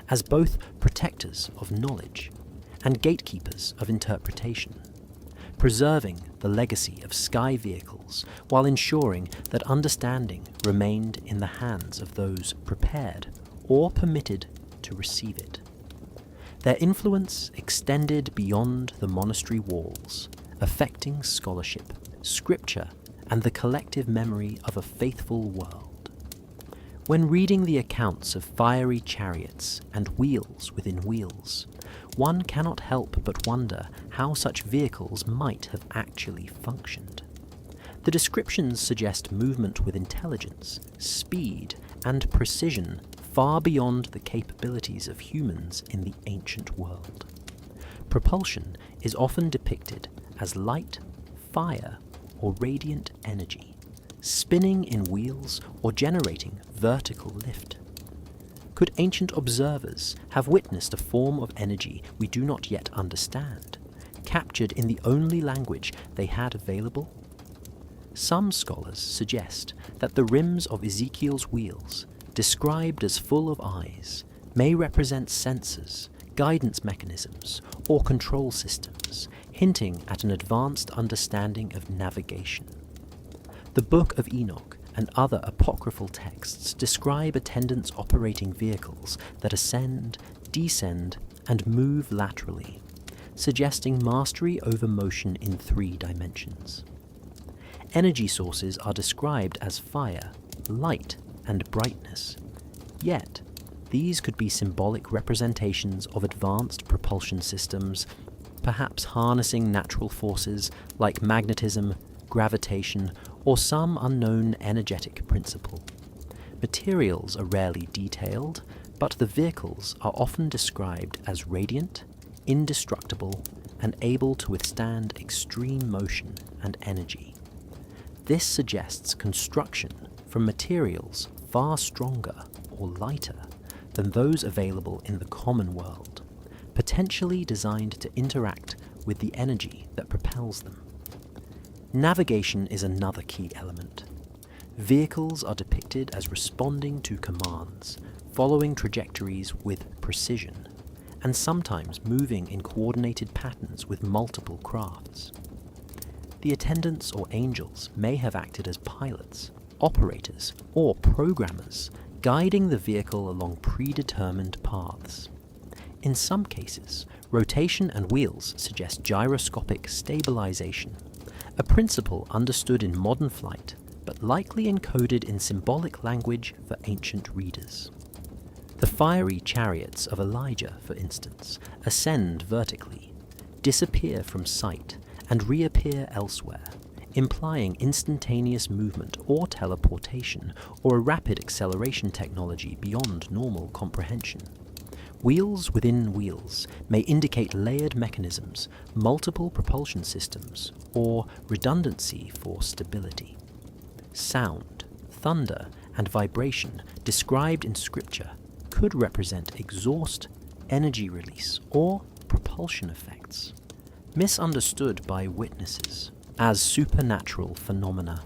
as both protectors of knowledge and gatekeepers of interpretation, preserving the legacy of sky vehicles while ensuring that understanding remained in the hands of those prepared or permitted to receive it. Their influence extended beyond the monastery walls, affecting scholarship, scripture, and the collective memory of a faithful world. When reading the accounts of fiery chariots and wheels within wheels, one cannot help but wonder how such vehicles might have actually functioned. The descriptions suggest movement with intelligence, speed, and precision far beyond the capabilities of humans in the ancient world. Propulsion is often depicted as light, fire, or radiant energy, spinning in wheels or generating vertical lift. Could ancient observers have witnessed a form of energy we do not yet understand, captured in the only language they had available? Some scholars suggest that the rims of Ezekiel's wheels, described as full of eyes, may represent sensors, guidance mechanisms, or control systems, hinting at an advanced understanding of navigation. The Book of Enoch and other apocryphal texts describe attendants operating vehicles that ascend, descend, and move laterally, suggesting mastery over motion in 3 dimensions. Energy sources are described as fire, light, and brightness, yet these could be symbolic representations of advanced propulsion systems, perhaps harnessing natural forces like magnetism, gravitation, or some unknown energetic principle. Materials are rarely detailed, but the vehicles are often described as radiant, indestructible, and able to withstand extreme motion and energy. This suggests construction from materials far stronger or lighter than those available in the common world, potentially designed to interact with the energy that propels them. Navigation is another key element. Vehicles are depicted as responding to commands, following trajectories with precision, and sometimes moving in coordinated patterns with multiple crafts. The attendants or angels may have acted as pilots, operators, or programmers, guiding the vehicle along predetermined paths. In some cases, rotation and wheels suggest gyroscopic stabilization, a principle understood in modern flight, but likely encoded in symbolic language for ancient readers. The fiery chariots of Elijah, for instance, ascend vertically, disappear from sight, and reappear elsewhere, implying instantaneous movement or teleportation, or a rapid acceleration technology beyond normal comprehension. Wheels within wheels may indicate layered mechanisms, multiple propulsion systems, or redundancy for stability. Sound, thunder, and vibration described in Scripture could represent exhaust, energy release, or propulsion effects, misunderstood by witnesses as supernatural phenomena.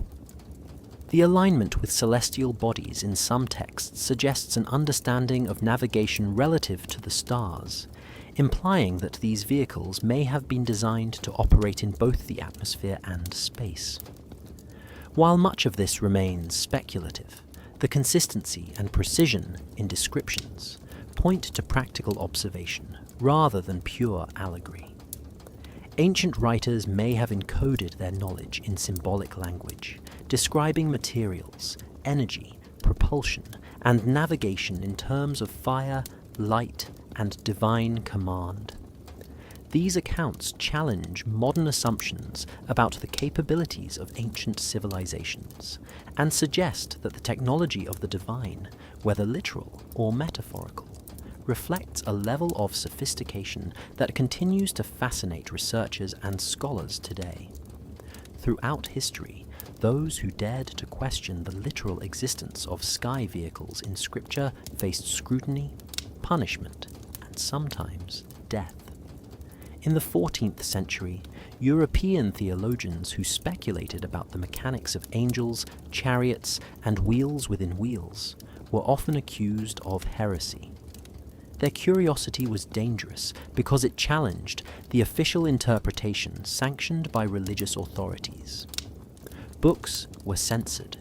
The alignment with celestial bodies in some texts suggests an understanding of navigation relative to the stars, implying that these vehicles may have been designed to operate in both the atmosphere and space. While much of this remains speculative, the consistency and precision in descriptions point to practical observation rather than pure allegory. Ancient writers may have encoded their knowledge in symbolic language, describing materials, energy, propulsion, and navigation in terms of fire, light, and divine command. These accounts challenge modern assumptions about the capabilities of ancient civilizations, and suggest that the technology of the divine, whether literal or metaphorical, reflects a level of sophistication that continues to fascinate researchers and scholars today. Throughout history, those who dared to question the literal existence of sky vehicles in Scripture faced scrutiny, punishment, and sometimes death. In the 14th century, European theologians who speculated about the mechanics of angels, chariots, and wheels within wheels were often accused of heresy. Their curiosity was dangerous because it challenged the official interpretation sanctioned by religious authorities. Books were censored,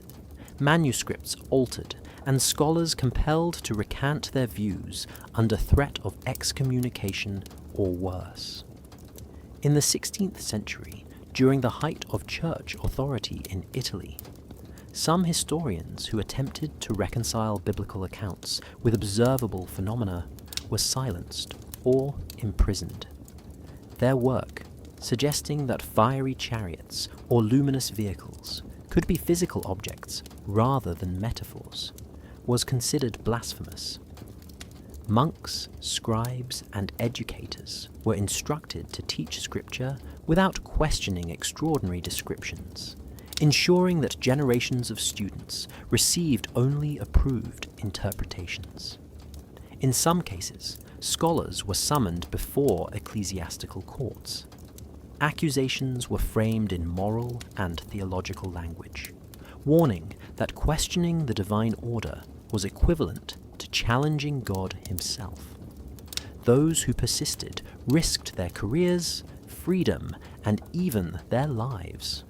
manuscripts altered, and scholars compelled to recant their views under threat of excommunication or worse. In the 16th century, during the height of church authority in Italy, some historians who attempted to reconcile biblical accounts with observable phenomena were silenced or imprisoned. Their work, suggesting that fiery chariots or luminous vehicles could be physical objects rather than metaphors, was considered blasphemous. Monks, scribes, and educators were instructed to teach scripture without questioning extraordinary descriptions, ensuring that generations of students received only approved interpretations. In some cases, scholars were summoned before ecclesiastical courts. Accusations were framed in moral and theological language, warning that questioning the divine order was equivalent to challenging God himself. Those who persisted risked their careers, freedom, and even their lives.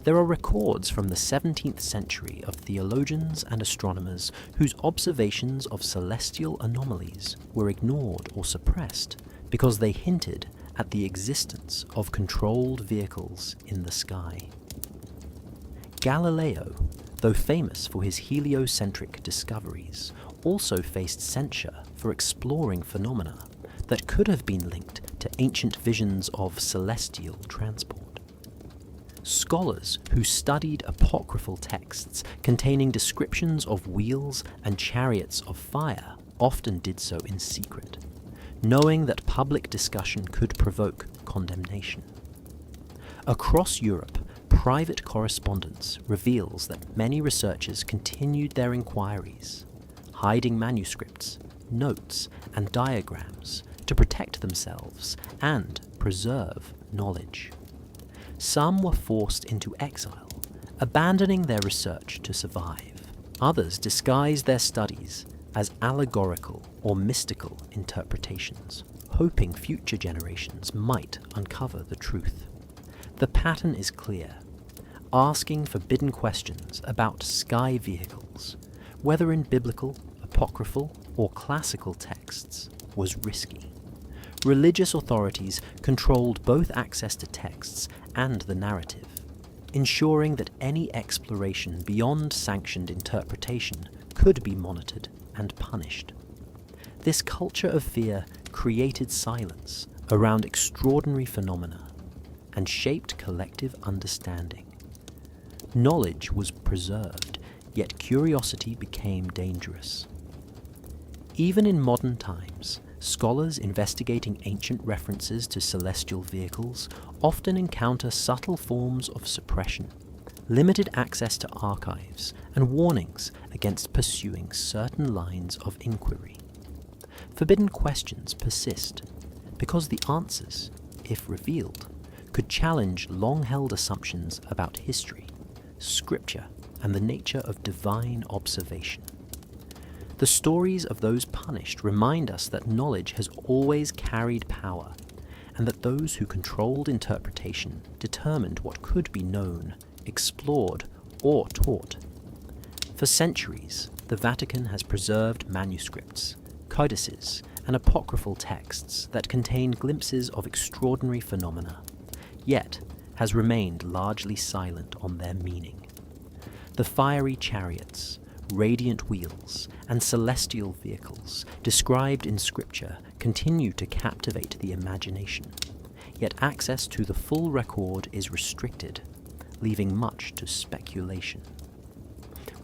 There are records from the 17th century of theologians and astronomers whose observations of celestial anomalies were ignored or suppressed because they hinted at the existence of controlled vehicles in the sky. Galileo, though famous for his heliocentric discoveries, also faced censure for exploring phenomena that could have been linked to ancient visions of celestial transport. Scholars who studied apocryphal texts containing descriptions of wheels and chariots of fire often did so in secret, knowing that public discussion could provoke condemnation. Across Europe, private correspondence reveals that many researchers continued their inquiries, hiding manuscripts, notes, and diagrams to protect themselves and preserve knowledge. Some were forced into exile, abandoning their research to survive. Others disguised their studies as allegorical or mystical interpretations, hoping future generations might uncover the truth. The pattern is clear. Asking forbidden questions about sky vehicles, whether in biblical, apocryphal, or classical texts, was risky. Religious authorities controlled both access to texts and the narrative, ensuring that any exploration beyond sanctioned interpretation could be monitored and punished. This culture of fear created silence around extraordinary phenomena and shaped collective understanding. Knowledge was preserved, yet curiosity became dangerous. Even in modern times, scholars investigating ancient references to celestial vehicles often encounter subtle forms of suppression, limited access to archives, and warnings against pursuing certain lines of inquiry. Forbidden questions persist because the answers, if revealed, could challenge long-held assumptions about history, scripture, and the nature of divine observation. The stories of those punished remind us that knowledge has always carried power, and that those who controlled interpretation determined what could be known, explored, or taught. For centuries, the Vatican has preserved manuscripts, codices, and apocryphal texts that contain glimpses of extraordinary phenomena, yet has remained largely silent on their meaning. The fiery chariots, radiant wheels, and celestial vehicles described in Scripture continue to captivate the imagination, yet access to the full record is restricted, leaving much to speculation.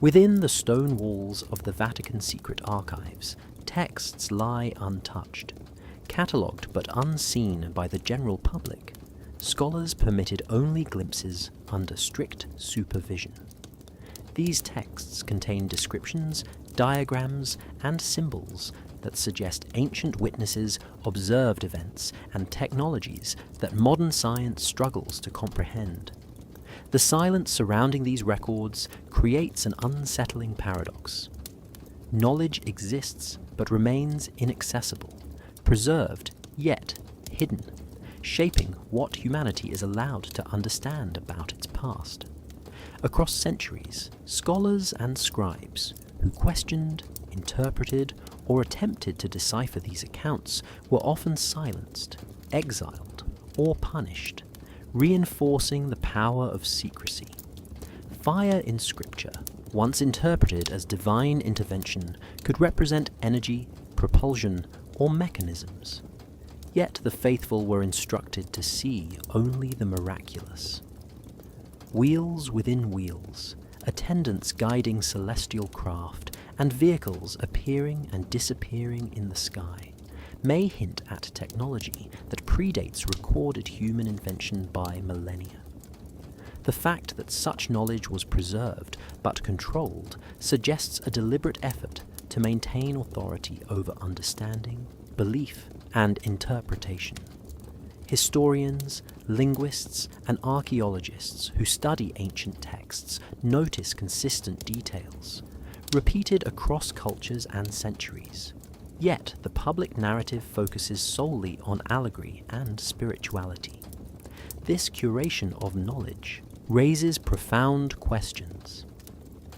Within the stone walls of the Vatican secret archives, texts lie untouched, catalogued but unseen by the general public. Scholars permitted only glimpses under strict supervision. These texts contain descriptions, diagrams, and symbols that suggest ancient witnesses observed events and technologies that modern science struggles to comprehend. The silence surrounding these records creates an unsettling paradox. Knowledge exists but remains inaccessible, preserved yet hidden, shaping what humanity is allowed to understand about its past. Across centuries, scholars and scribes who questioned, interpreted, or attempted to decipher these accounts were often silenced, exiled, or punished, reinforcing the power of secrecy. Fire in Scripture, once interpreted as divine intervention, could represent energy, propulsion, or mechanisms. Yet the faithful were instructed to see only the miraculous. Wheels within wheels, attendants guiding celestial craft, and vehicles appearing and disappearing in the sky, may hint at technology that predates recorded human invention by millennia. The fact that such knowledge was preserved but controlled suggests a deliberate effort to maintain authority over understanding, belief, and interpretation. Historians, linguists, and archaeologists who study ancient texts notice consistent details, repeated across cultures and centuries. Yet the public narrative focuses solely on allegory and spirituality. This curation of knowledge raises profound questions.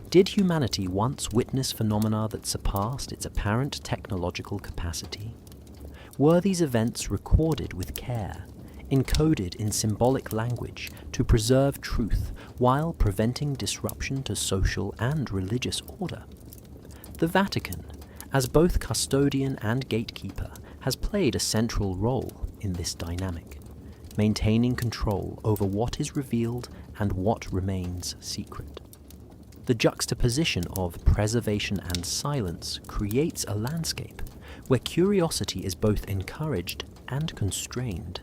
Did humanity once witness phenomena that surpassed its apparent technological capacity? Were these events recorded with care, encoded in symbolic language to preserve truth while preventing disruption to social and religious order? The Vatican, as both custodian and gatekeeper, has played a central role in this dynamic, maintaining control over what is revealed and what remains secret. The juxtaposition of preservation and silence creates a landscape where curiosity is both encouraged and constrained.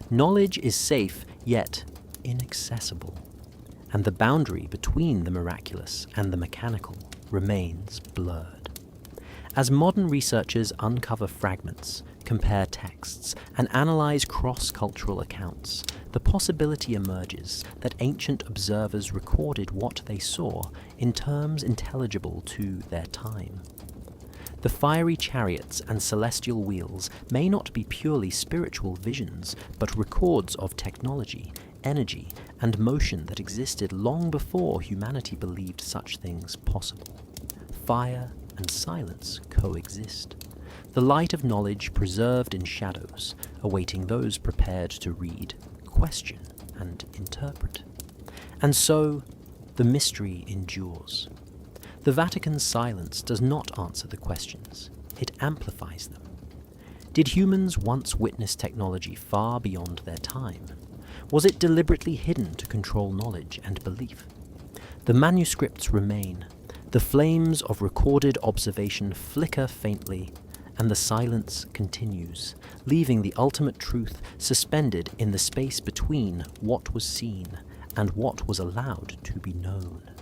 Knowledge is safe, yet inaccessible, and the boundary between the miraculous and the mechanical remains blurred. As modern researchers uncover fragments, compare texts, and analyze cross-cultural accounts, the possibility emerges that ancient observers recorded what they saw in terms intelligible to their time. The fiery chariots and celestial wheels may not be purely spiritual visions, but records of technology, energy, and motion that existed long before humanity believed such things possible. Fire and silence coexist. The light of knowledge preserved in shadows, awaiting those prepared to read, question, and interpret. And so, the mystery endures. The Vatican's silence does not answer the questions, it amplifies them. Did humans once witness technology far beyond their time? Was it deliberately hidden to control knowledge and belief? The manuscripts remain. The flames of recorded observation flicker faintly, and the silence continues, leaving the ultimate truth suspended in the space between what was seen and what was allowed to be known.